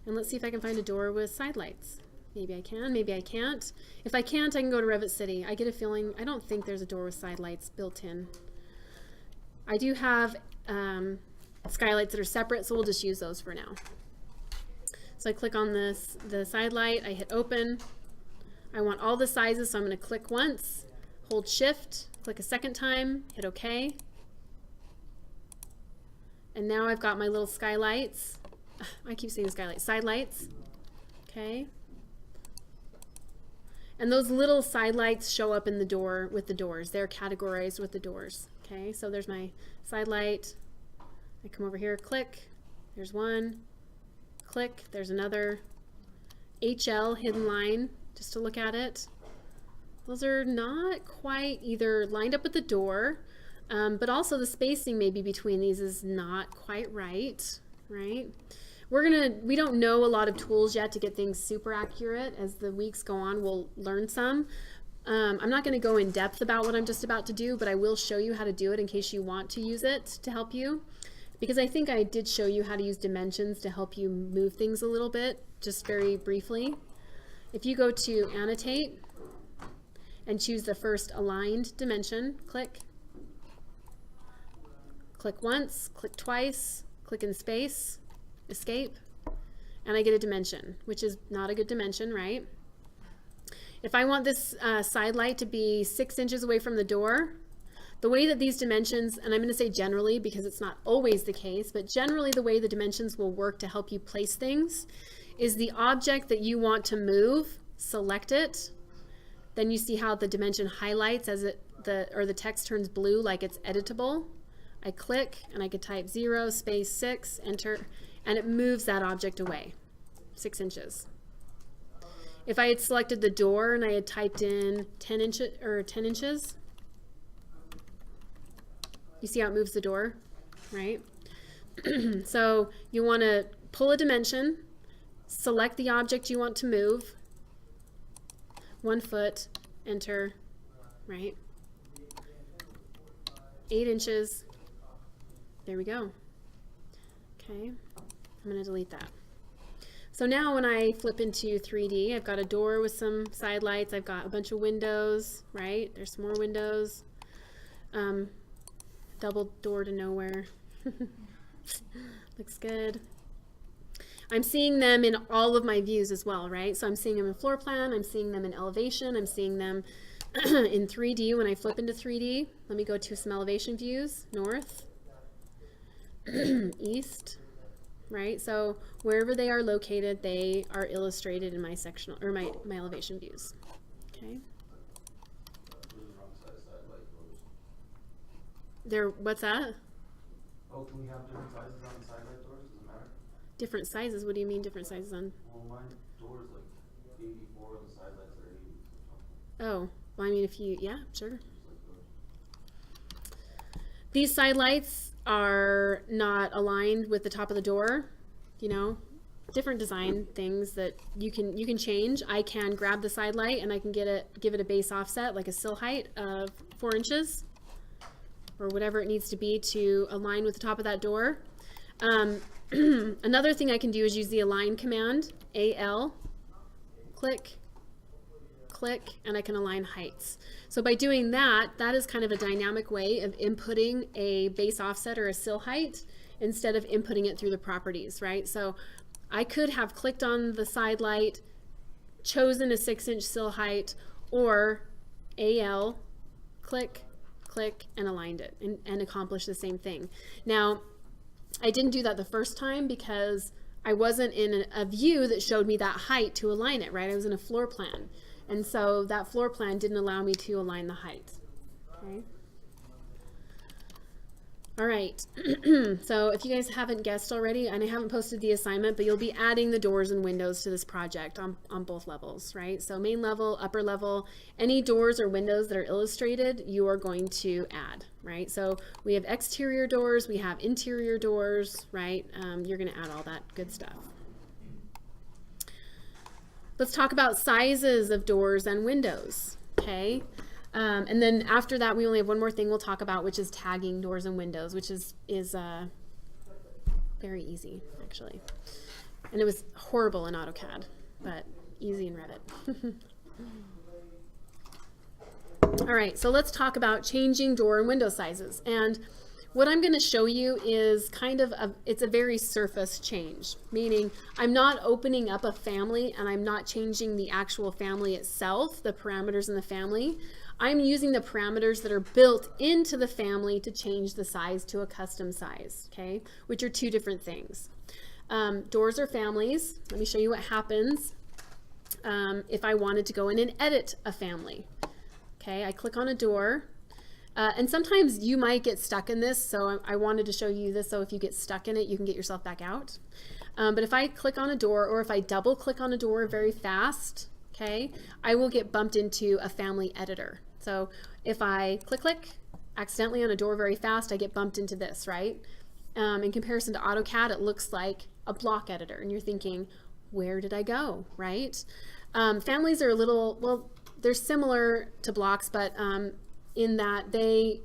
and let's see if I can find a door with side lights. Maybe I can, maybe I can't. If I can't, I can go to Revit City. I get a feeling, I don't think there's a door with side lights built in. I do have skylights that are separate, so we'll just use those for now. So I click on the side light, I hit open. I want all the sizes, so I'm going to click once, hold shift, click a second time, hit OK. And now I've got my little skylights. I keep saying skylights, side lights. Okay. And those little side lights show up in the door with the doors. They're categorized with the doors. Okay, so there's my side light. I come over here, click. There's one. Click. There's another. HL, hidden line, just to look at it. Those are not quite either lined up with the door, but also the spacing maybe between these is not quite right, right? We don't know a lot of tools yet to get things super accurate. As the weeks go on, we'll learn some. I'm not going to go in depth about what I'm just about to do, but I will show you how to do it in case you want to use it to help you. Because I think I did show you how to use dimensions to help you move things a little bit, just very briefly. If you go to Annotate and choose the first aligned dimension, click. Click once, click twice, click in space, escape, and I get a dimension, which is not a good dimension, right? If I want this side light to be 6 inches away from the door, the way that these dimensions, and I'm going to say generally because it's not always the case, but generally the way the dimensions will work to help you place things is the object that you want to move, select it, then you see how the dimension highlights as the text turns blue like it's editable. I click and I could type 0 space 6, enter, and it moves that object away 6 inches. If I had selected the door and I had typed in 10 inches, you see how it moves the door, right? So you want to pull a dimension, select the object you want to move, 1 foot, enter, right? 8 inches, there we go. Okay, I'm going to delete that. So now when I flip into 3D, I've got a door with some side lights, I've got a bunch of windows, right? There's some more windows. Double door to nowhere. Looks good. I'm seeing them in all of my views as well, right? So I'm seeing them in floor plan, I'm seeing them in elevation, I'm seeing them in 3D when I flip into 3D. Let me go to some elevation views. North, east, right? So wherever they are located, they are illustrated in my sectional or my elevation views. Okay. What's that? Oh, can we have different sizes on the side light doors? Does it matter? Different sizes? What do you mean different sizes on? Well, mine doors like 84 and the side lights are 80. Oh, well, I mean, if you, yeah, sure. These side lights are not aligned with the top of the door, you know, different design things that you can change. I can grab the side light and I can give it a base offset, like a sill height of 4 inches or whatever it needs to be to align with the top of that door. Another thing I can do is use the align command, AL, click, click, and I can align heights. So by doing that, that is kind of a dynamic way of inputting a base offset or a sill height instead of inputting it through the properties, right? So I could have clicked on the side light, chosen a 6-inch sill height, or AL, click, click, and aligned it and accomplished the same thing. Now, I didn't do that the first time because I wasn't in a view that showed me that height to align it, right? I was in a floor plan. And so that floor plan didn't allow me to align the height. Okay. All right. So if you guys haven't guessed already, and I haven't posted the assignment, but you'll be adding the doors and windows to this project on both levels, right? So main level, upper level, any doors or windows that are illustrated, you are going to add, right? So we have exterior doors, we have interior doors, right? You're going to add all that good stuff. Let's talk about sizes of doors and windows, okay? And then after that, we only have one more thing we'll talk about, which is tagging doors and windows, which is very easy, actually. And it was horrible in AutoCAD, but easy in Revit. All right, so let's talk about changing door and window sizes. And what I'm going to show you is kind of it's a very surface change, meaning I'm not opening up a family and I'm not changing the actual family itself, the parameters in the family. I'm using the parameters that are built into the family to change the size to a custom size, okay, which are two different things. Doors are families. Let me show you what happens if I wanted to go in and edit a family. Okay, I click on a door. And sometimes you might get stuck in this, so I wanted to show you this so if you get stuck in it, you can get yourself back out. But if I click on a door, or if I double click on a door very fast, okay, I will get bumped into a family editor. So if I click accidentally on a door very fast, I get bumped into this, right? In comparison to AutoCAD, it looks like a block editor, and you're thinking, where did I go, right? Families are a little, well, they're similar to blocks, but in that they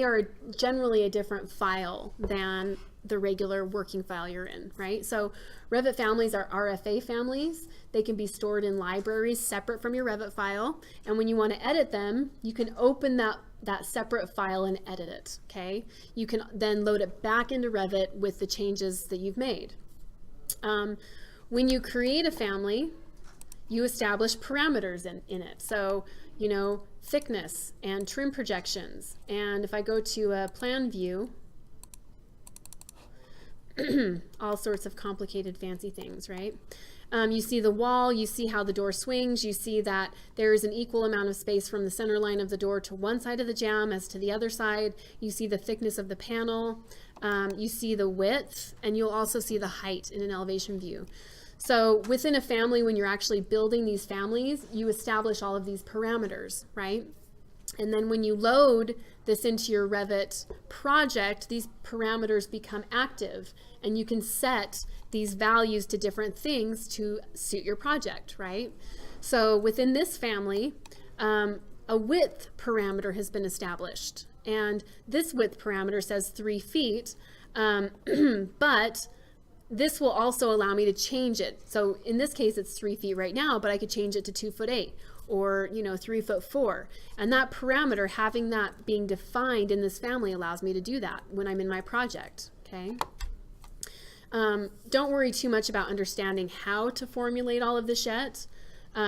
are generally a different file than the regular working file you're in, right? So Revit families are RFA families. They can be stored in libraries separate from your Revit file. And when you want to edit them, you can open that separate file and edit it, okay? You can then load it back into Revit with the changes that you've made. when you create a family, you establish parameters in it. So, you know, thickness and trim projections. And if I go to a plan view, all sorts of complicated fancy things, right? You see the wall, you see how the door swings, you see that there is an equal amount of space from the center line of the door to one side of the jamb as to the other side. You see the thickness of the panel, you see the width, and you'll also see the height in an elevation view. So within a family, when you're actually building these families, you establish all of these parameters, right? And then when you load this into your Revit project, these parameters become active, and you can set these values to different things to suit your project, right? So within this family, a width parameter has been established, and this width parameter says 3 feet, but this will also allow me to change it. So in this case, it's 3 feet right now, but I could change it to 2'8" or 3'4", and that parameter, having that being defined in this family, allows me to do that when I'm in my project. Okay. Don't worry too much about understanding how to formulate all of this yet.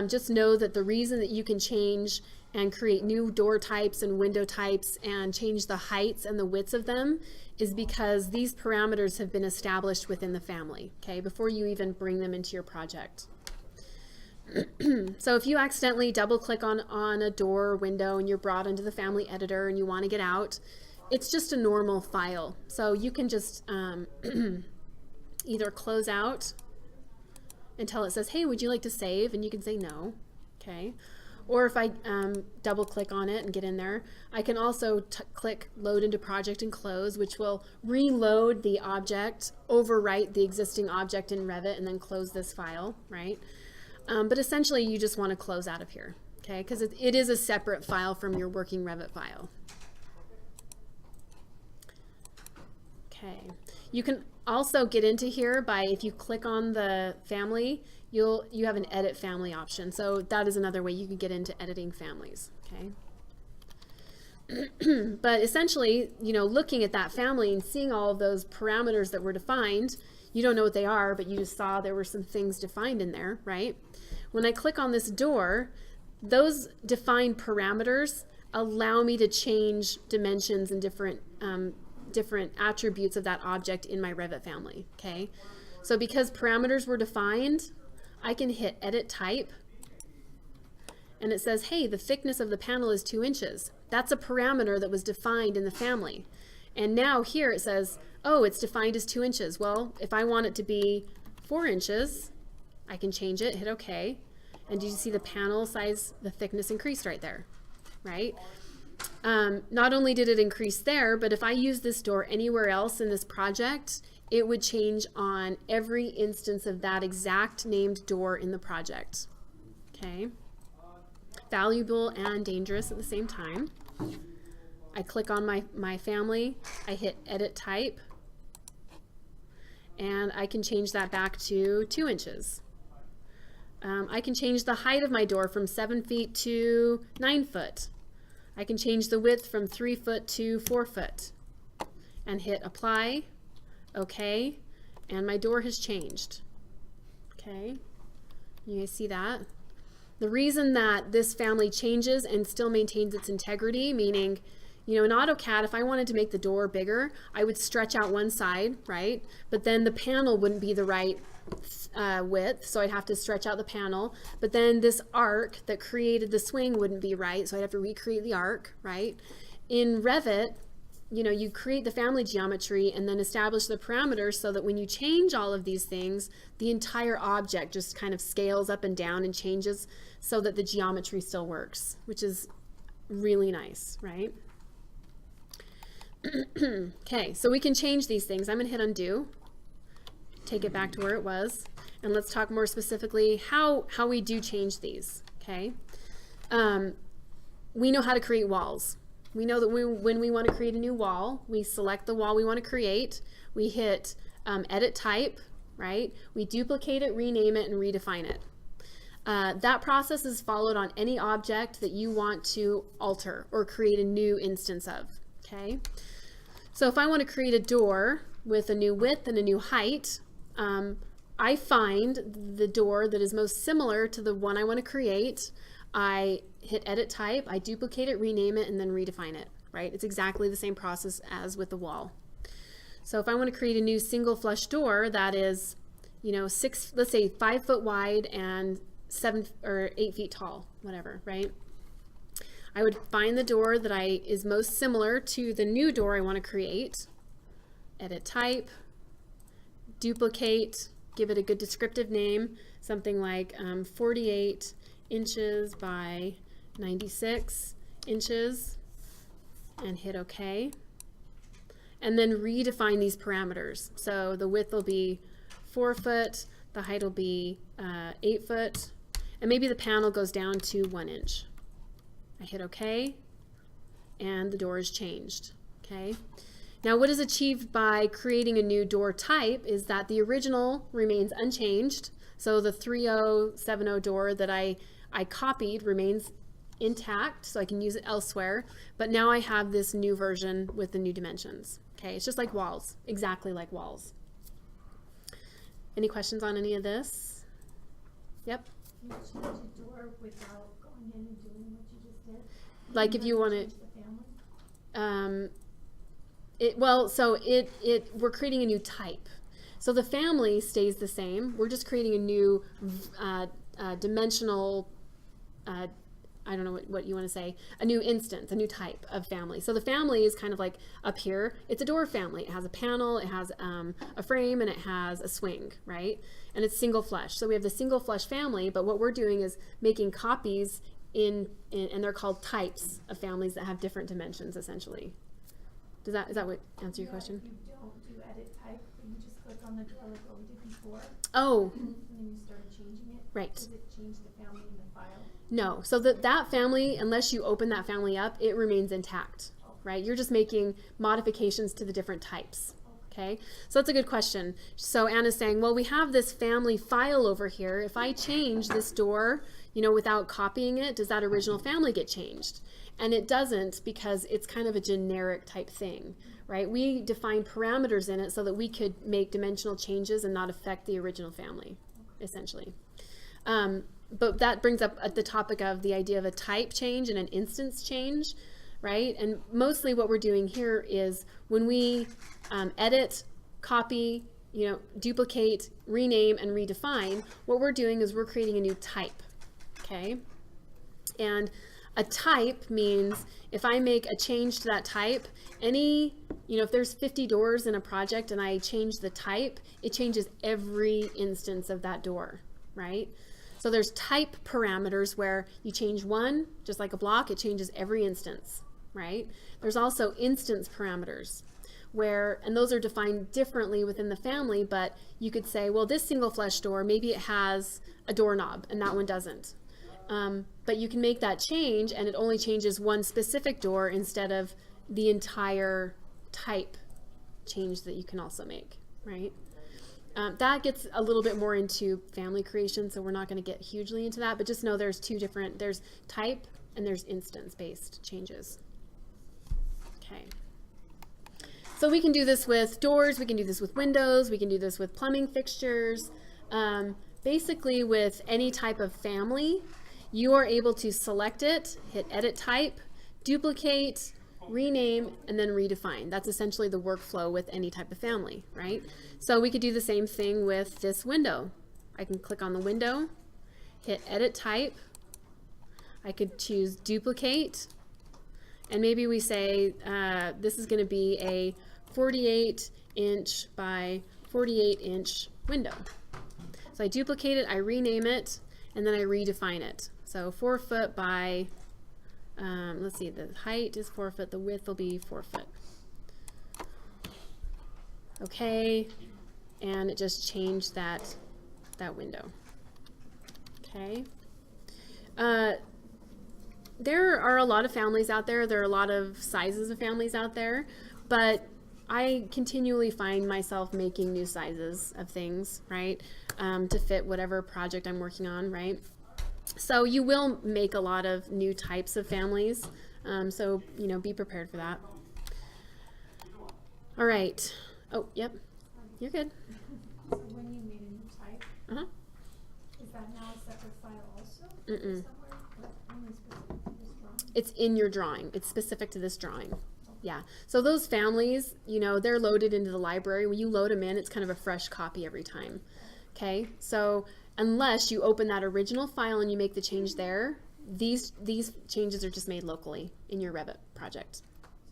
Just know that the reason that you can change and create new door types and window types and change the heights and the widths of them is because these parameters have been established within the family, okay, before you even bring them into your project. So if you accidentally double click on a door or window and you're brought into the family editor and you want to get out, it's just a normal file. So you can just either close out until it says, hey, would you like to save? And you can say no, okay? Or if I double click on it and get in there, I can also click load into project and close, which will reload the object, overwrite the existing object in Revit, and then close this file, right? But essentially you just want to close out of here, okay? Because it is a separate file from your working Revit file. Okay, you can also get into here by, if you click on the family, you have an edit family option. So that is another way you can get into editing families, okay? But essentially, looking at that family and seeing all of those parameters that were defined, you don't know what they are, but you just saw there were some things defined in there, right? When I click on this door, those defined parameters allow me to change dimensions and different attributes of that object in my Revit family, okay? So because parameters were defined, I can hit edit type, and it says, hey, the thickness of the panel is 2 inches. That's a parameter that was defined in the family. And now here it says, oh, it's defined as 2 inches. Well, if I want it to be 4 inches, I can change it, hit OK. And do you see the panel size, the thickness increased right there, right? Not only did it increase there, but if I use this door anywhere else in this project, it would change on every instance of that exact named door in the project. Okay. Valuable and dangerous at the same time. I click on my family, I hit edit type, and I can change that back to 2 inches. I can change the height of my door from 7 feet to 9 foot. I can change the width from 3 foot to 4 foot. And hit apply, okay, and my door has changed. Okay, you guys see that? The reason that this family changes and still maintains its integrity, meaning, in AutoCAD, if I wanted to make the door bigger, I would stretch out one side, right? But then the panel wouldn't be the right width, so I'd have to stretch out the panel. But then this arc that created the swing wouldn't be right, so I'd have to recreate the arc, right? In Revit, you create the family geometry and then establish the parameters so that when you change all of these things, the entire object just kind of scales up and down and changes so that the geometry still works, which is really nice, right? Okay, so we can change these things. I'm gonna hit undo, take it back to where it was, and let's talk more specifically how we do change these, okay? We know how to create walls. We know that when we want to create a new wall, we select the wall we want to create, we hit edit type, right? We duplicate it, rename it, and redefine it. That process is followed on any object that you want to alter or create a new instance of, okay? So if I want to create a door with a new width and a new height, I find the door that is most similar to the one I want to create. I hit edit type, I duplicate it, rename it, and then redefine it, right? It's exactly the same process as with the wall. So if I want to create a new single flush door that is, you know, let's say 5 foot wide and 7 or 8 feet tall, whatever, right? I would find the door that is most similar to the new door I want to create, edit type, duplicate, give it a good descriptive name, something like 48 inches by 96 inches, and hit OK. And then redefine these parameters. So the width will be 4 foot, the height will be 8 foot, and maybe the panel goes down to 1 inch. I hit OK, and the door is changed. Okay. Now what is achieved by creating a new door type is that the original remains unchanged. So the 3070 door that I copied remains intact, so I can use it elsewhere. But now I have this new version with the new dimensions. Okay, it's just like walls, exactly like walls. Any questions on any of this? Yep. You change a door without going in and doing what you just did? Like if you want change the family? We're creating a new type. So the family stays the same. We're just creating a new dimensional, I don't know what you want to say, a new instance, a new type of family. So the family is kind of like up here. It's a door family. It has a panel, it has a frame, and it has a swing, right? And it's single flush. So we have the single flush family, but what we're doing is making copies and they're called types of families that have different dimensions, essentially. Is that what answer your question? If you don't do edit type, but you just click on the door like what we did before, Oh, and then you start changing it, right. does it change the family in the file? No. So that family, unless you open that family up, it remains intact, right? You're just making modifications to the different types. Okay, so that's a good question. So Anna's saying, well, we have this family file over here. If I change this door, you know, without copying it, does that original family get changed? And it doesn't, because it's kind of a generic type thing, right? We define parameters in it so that we could make dimensional changes and not affect the original family, essentially. But that brings up the topic of the idea of a type change and an instance change, right? And mostly what we're doing here is when we edit, copy, you know, duplicate, rename, and redefine, what we're doing is we're creating a new type, okay? And a type means if I make a change to that type, if there's 50 doors in a project and I change the type, it changes every instance of that door, right? So there's type parameters where you change one, just like a block, it changes every instance, right? There's also instance parameters and those are defined differently within the family, but you could say, well, this single flush door, maybe it has a doorknob and that one doesn't. But you can make that change and it only changes one specific door instead of the entire type change that you can also make, right? That gets a little bit more into family creation, so we're not going to get hugely into that, but just know there's there's type and there's instance-based changes. Okay. So we can do this with doors, we can do this with windows, we can do this with plumbing fixtures. Basically with any type of family, you are able to select it, hit edit type, duplicate, rename, and then redefine. That's essentially the workflow with any type of family, right? So we could do the same thing with this window. I can click on the window, hit edit type, I could choose duplicate, and maybe we say this is going to be a 48 inch by 48 inch window. So I duplicate it, I rename it, and then I redefine it. So 4 foot by, let's see, the height is 4 foot, the width will be 4 foot. Okay, and it just changed that window. Okay. There are a lot of families out there. There are a lot of sizes of families out there, but I continually find myself making new sizes of things, right, to fit whatever project I'm working on, right? So you will make a lot of new types of families, so, be prepared for that. All right. Oh, yep. You're good. So when you made a new type, Uh-huh. Is that now a separate file also? Mm-mm. Somewhere, but only specific to this drawing? It's in your drawing. It's specific to this drawing. Yeah. So those families, you know, they're loaded into the library. When you load them in, it's kind of a fresh copy every time. Okay. So unless you open that original file and you make the change there, these changes are just made locally in your Revit project. So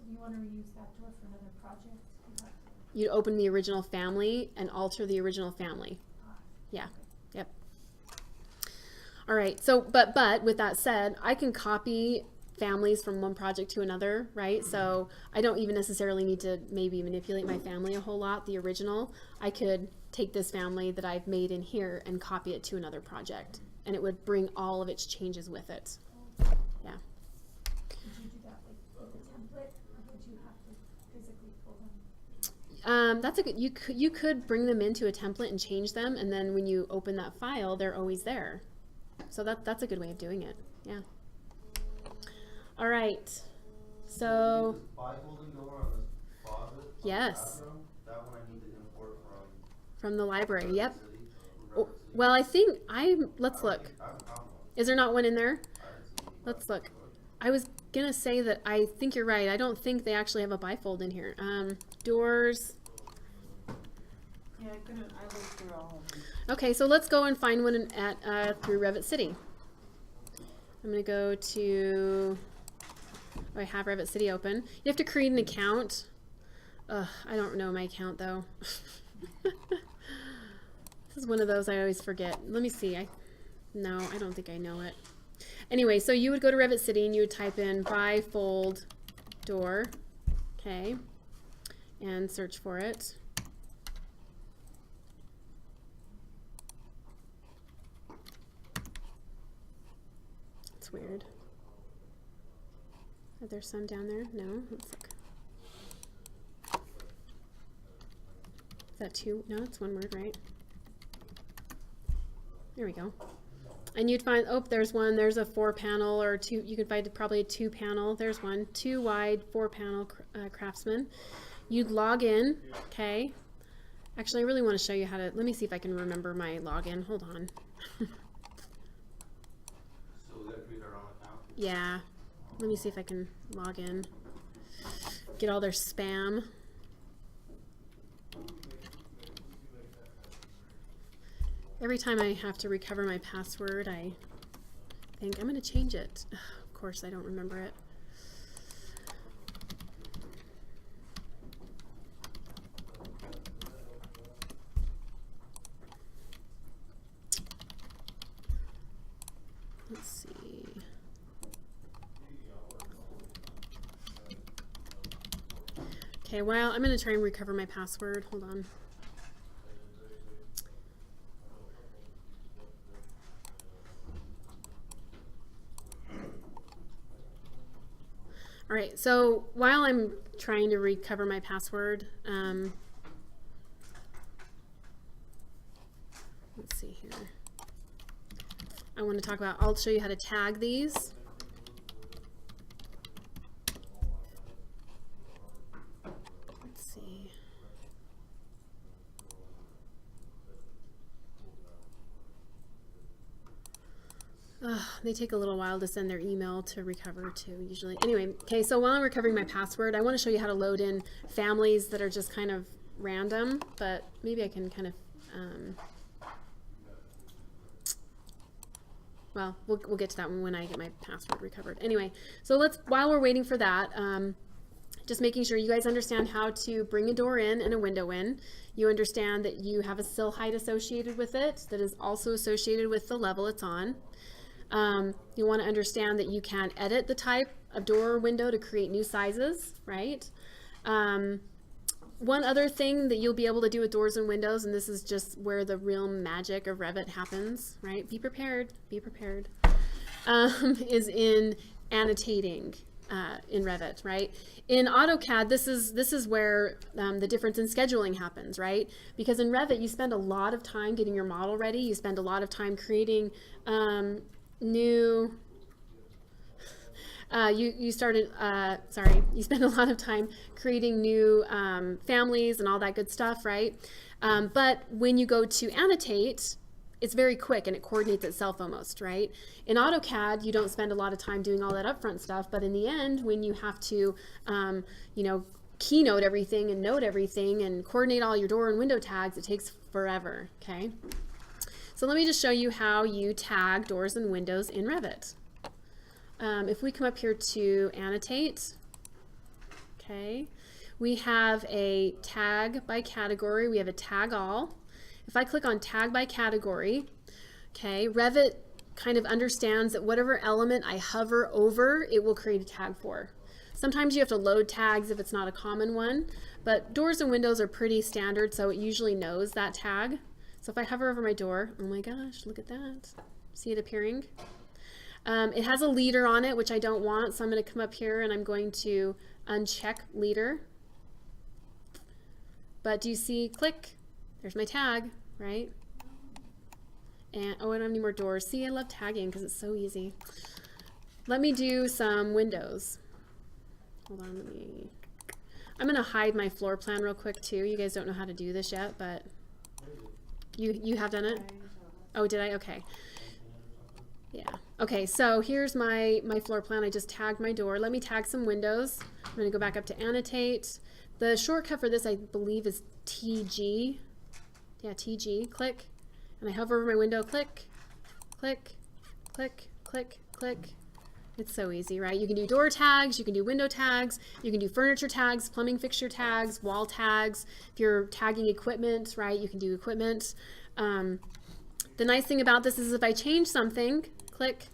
if you want to reuse that door for another project, you have to. You open the original family and alter the original family. Yeah. Yep. All right. So, but with that said, I can copy families from one project to another, right? So I don't even necessarily need to maybe manipulate my family a whole lot, the original. I could take this family that I've made in here and copy it to another project, and it would bring all of its changes with it. Yeah. Did you do that with a template, or would you have to physically pull them? That's a good, you could bring them into a template and change them, and then when you open that file, they're always there. So that's a good way of doing it. Yeah. All right. So This bifolding door on this closet. on the Yes. bathroom, that one I need to import from the library, yep. City, Oh, City. well, I think let's look. I haven't found one. Is there not one in there? I haven't seen any Let's look. bifolding. I was gonna say that I think you're right. I don't think they actually have a bifold in here. Doors. Yeah, I couldn't, I looked through all of them. Okay, so let's go and find one at through Revit City. I'm gonna go to. Oh, I have Revit City open. You have to create an account. Ugh, I don't know my account though. This is one of those I always forget. Let me see. No, I don't think I know it. Anyway, so you would go to Revit City and you would type in bifold door, okay, and search for it. It's weird. Are there some down there? No. Let's look. Is that two? No, it's one word, right? There we go. And you'd find, oh, there's one. There's a 4-panel or two. You could find probably a 2-panel. There's one. 2 wide, 4-panel Craftsman. You'd log in, okay? Actually, I really want to show you how to, let me see if I can remember my login. Hold on. So we gotta create our own account? Yeah. Let me see if I can log in. Get all their spam. Every time I have to recover my password, I think I'm going to change it. Ugh, of course, I don't remember it. Let's see. Okay, well, I'm going to try and recover my password. Hold on. All right, so while I'm trying to recover my password, let's see here. I want to talk about, I'll show you how to tag these. Let's see. They take a little while to send their email to recover too, usually. Anyway, okay, so while I'm recovering my password, I want to show you how to load in families that are just kind of random, but maybe I can kind of, well, we'll get to that one when I get my password recovered. Anyway, so while we're waiting for that, just making sure you guys understand how to bring a door in and a window in. You understand that you have a sill height associated with it that is also associated with the level it's on. You want to understand that you can edit the type of door or window to create new sizes, right? One other thing that you'll be able to do with doors and windows, and this is just where the real magic of Revit happens, right? Be prepared, is in annotating in Revit, right? In AutoCAD, this is where the difference in scheduling happens, right? Because in Revit, you spend a lot of time getting your model ready. You spend a lot of time creating you spend a lot of time creating new families and all that good stuff, right? But when you go to annotate, it's very quick and it coordinates itself almost, right? In AutoCAD, you don't spend a lot of time doing all that upfront stuff, but in the end, when you have to, you know, keynote everything and note everything and coordinate all your door and window tags, it takes forever, okay? So let me just show you how you tag doors and windows in Revit. If we come up here to annotate, okay, we have a tag by category, we have a tag all. If I click on tag by category, okay, Revit kind of understands that whatever element I hover over, it will create a tag for. Sometimes you have to load tags if it's not a common one, but doors and windows are pretty standard, so it usually knows that tag. So if I hover over my door, oh my gosh, look at that. See it appearing? It has a leader on it, which I don't want, so I'm going to come up here and I'm going to uncheck leader. But do you see, click, there's my tag, right? And oh, I don't have any more doors. See, I love tagging because it's so easy. Let me do some windows. Hold on, I'm going to hide my floor plan real quick too. You guys don't know how to do this yet, but you have done it? Oh, did I? Okay. Yeah. Okay, so here's my floor plan. I just tagged my door. Let me tag some windows. I'm going to go back up to annotate. The shortcut for this, I believe, is TG. Yeah, TG. Click. And I hover over my window. Click, click, click, click, click. It's so easy, right? You can do door tags, you can do window tags, you can do furniture tags, plumbing fixture tags, wall tags. If you're tagging equipment, right, you can do equipment. The nice thing about this is if I change something, click,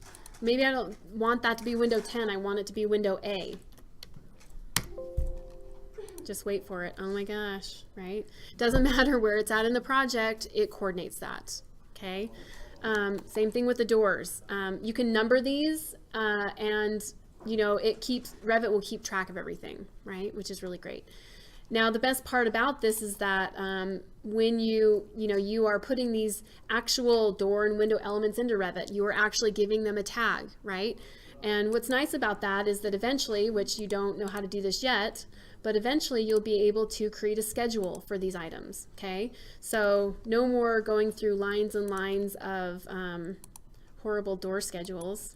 maybe I don't want that to be window 10, I want it to be window A. Just wait for it. Oh my gosh, right? Doesn't matter where it's at in the project, it coordinates that, okay? Same thing with the doors. You can number these and you know, Revit will keep track of everything, right? Which is really great. Now the best part about this is that when you are putting these actual door and window elements into Revit, you are actually giving them a tag, right? And what's nice about that is that eventually, which you don't know how to do this yet, but eventually you'll be able to create a schedule for these items, okay? So no more going through lines and lines of horrible door schedules.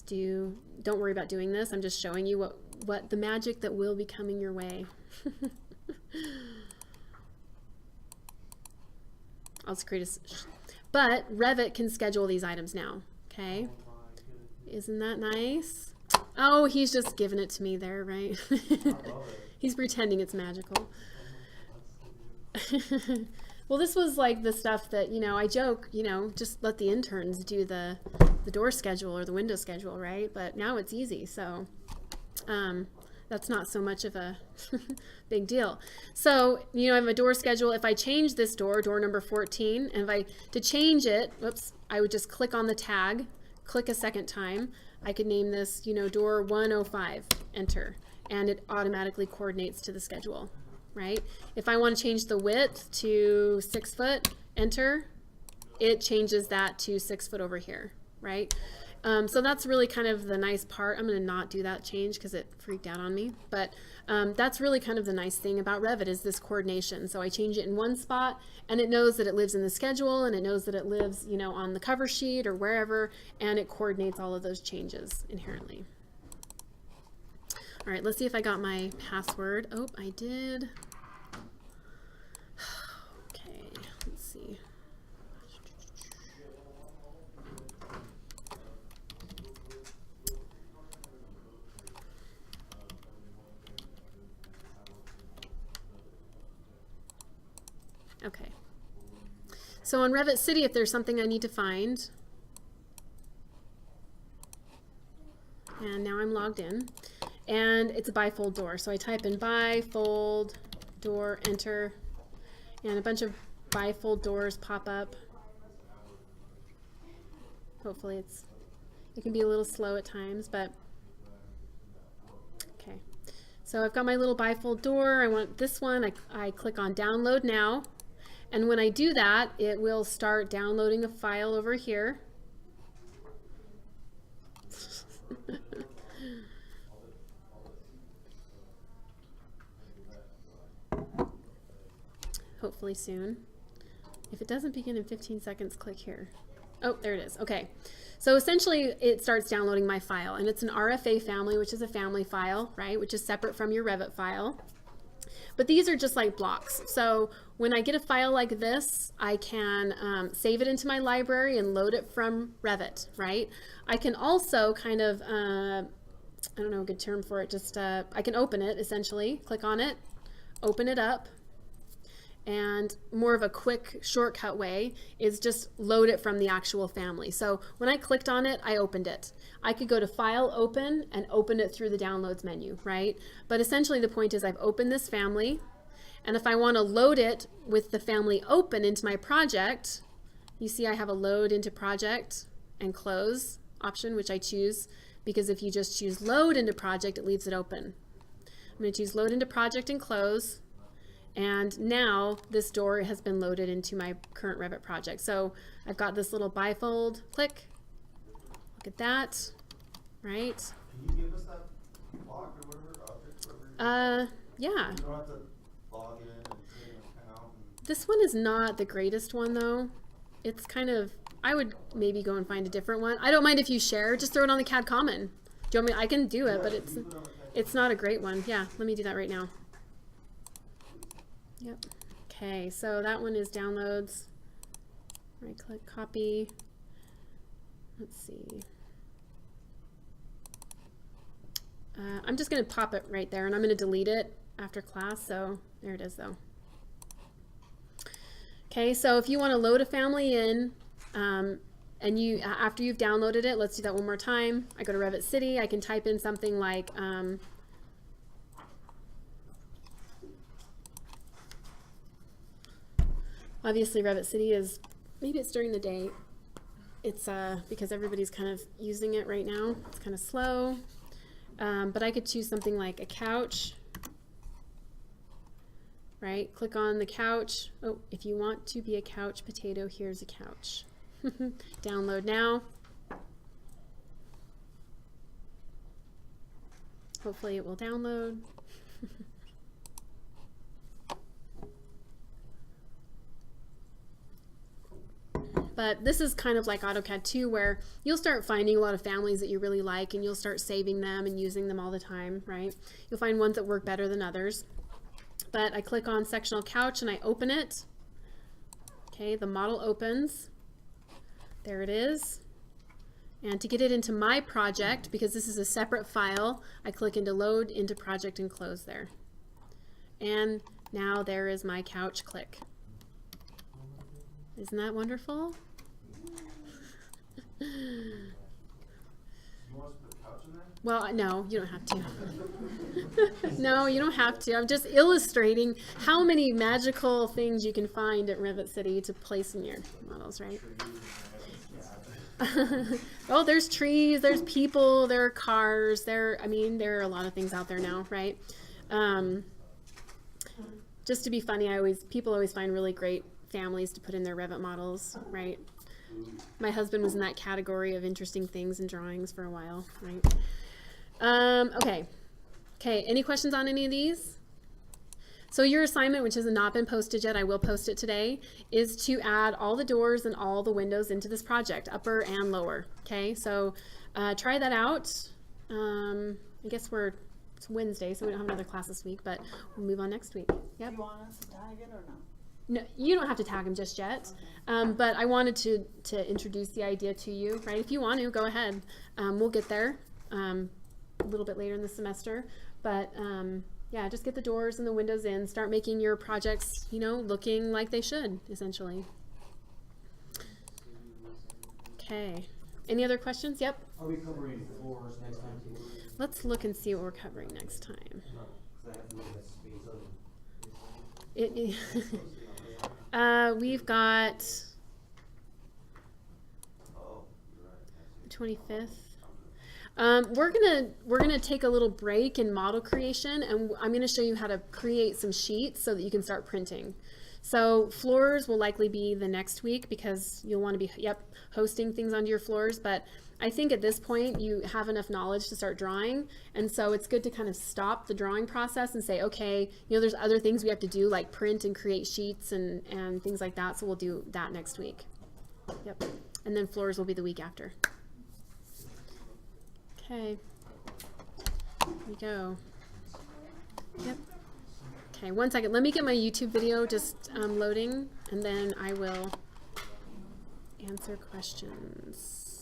Don't worry about doing this. I'm just showing you what the magic that will be coming your way. I'll just create but Revit can schedule these items now, okay? Isn't that nice? Oh, he's just giving it to me there, right? He's pretending it's magical. Well, this was like the stuff that, I joke, just let the interns do the door schedule or the window schedule, right? But now it's easy, so that's not so much of a big deal. So, I have a door schedule. If I change this door number 14, and to change it, whoops, I would just click on the tag, click a second time. I could name this, door 105, enter, and it automatically coordinates to the schedule, right? If I want to change the width to 6 foot, enter, it changes that to 6 foot over here, right? So that's really kind of the nice part. I'm going to not do that change because it freaked out on me, but that's really kind of the nice thing about Revit is this coordination. So I change it in one spot and it knows that it lives in the schedule and it knows that it lives, on the cover sheet or wherever, and it coordinates all of those changes inherently. All right, let's see if I got my password. Oh, I did. Okay, let's see. Okay. So on Revit City, if there's something I need to find, and now I'm logged in, and it's a bifold door. So I type in bifold door, enter, and a bunch of bifold doors pop up. Hopefully it can be a little slow at times, but okay. So I've got my little bifold door. I want this one. I click on download now. And when I do that, it will start downloading a file over here. Hopefully soon. If it doesn't begin in 15 seconds, click here. Oh, there it is. Okay. So essentially it starts downloading my file, and it's an RFA family, which is a family file, right? Which is separate from your Revit file. But these are just like blocks. So when I get a file like this, I can save it into my library and load it from Revit, right? I can also kind of, I don't know a good term for it, just I can open it essentially, click on it, open it up, and more of a quick shortcut way is just load it from the actual family. So when I clicked on it, I opened it. I could go to File, Open, and open it through the Downloads menu, right? But essentially the point is I've opened this family, and if I want to load it with the family open into my project, you see I have a Load into Project and Close option, which I choose, because if you just choose Load into Project, it leaves it open. I'm going to choose Load into Project and Close. And now this door has been loaded into my current Revit project. So I've got this little bifold, click, look at that, right? Can you give us that block or whatever, object, whatever? Yeah. You don't have to log in and create an account and... This one is not the greatest one though. It's kind of, I would maybe go and find a different one. I don't mind if you share, just throw it on the CAD Common. Do you want me, I can do it, but it's not a great one. Yeah, let me do that right now. Yep. Okay, so that one is downloads. Right click, copy. Let's see. I'm just going to pop it right there, and I'm going to delete it after class, so there it is though. Okay, so if you want to load a family in, and you after you've downloaded it, let's do that one more time. I go to Revit City, I can type in something like obviously Revit City is, maybe it's during the day. It's because everybody's kind of using it right now. It's kind of slow. But I could choose something like a couch. Right? Click on the couch. Oh, if you want to be a couch potato, here's a couch. Download now. Hopefully it will download. But this is kind of like AutoCAD 2, where you'll start finding a lot of families that you really like, and you'll start saving them and using them all the time, right? You'll find ones that work better than others. But I click on sectional couch and I open it. Okay, the model opens. There it is. And to get it into my project, because this is a separate file, I click into Load into Project and Close there. And now there is my couch. Click. Isn't that wonderful? You want us to put the couch in there? Well, no, you don't have to. No, you don't have to. I'm just illustrating how many magical things you can find at Revit City to place in your models, right? Oh, there's trees, there's people, there are cars, I mean, there are a lot of things out there now, right? Just to be funny, people always find really great families to put in their Revit models, right? My husband was in that category of interesting things and drawings for a while, right? Okay, any questions on any of these? So your assignment, which has not been posted yet, I will post it today, is to add all the doors and all the windows into this project, upper and lower, okay? So try that out. I guess it's Wednesday, so we don't have another class this week, but we'll move on next week. Yep. Do you want us to tag it or no? No, you don't have to tag them just yet, but I wanted to introduce the idea to you, right? If you want to, go ahead. We'll get there a little bit later in the semester, but yeah, just get the doors and the windows in. Start making your projects, looking like they should, essentially. Okay. Any other questions? Yep. Are we covering floors next time? Let's look and see what we're covering next time. I have to look at space of We've got Oh, you're right. the 25th. We're gonna take a little break in model creation, and I'm gonna show you how to create some sheets so that you can start printing. So floors will likely be the next week because you'll want to be, hosting things onto your floors. But I think at this point you have enough knowledge to start drawing. And so it's good to kind of stop the drawing process and say, okay, there's other things we have to do like print and create sheets and things like that. So we'll do that next week. Yep. And then floors will be the week after. Okay. Here we go. Yep. Okay, 1 second. Let me get my YouTube video just loading, and then I will answer questions.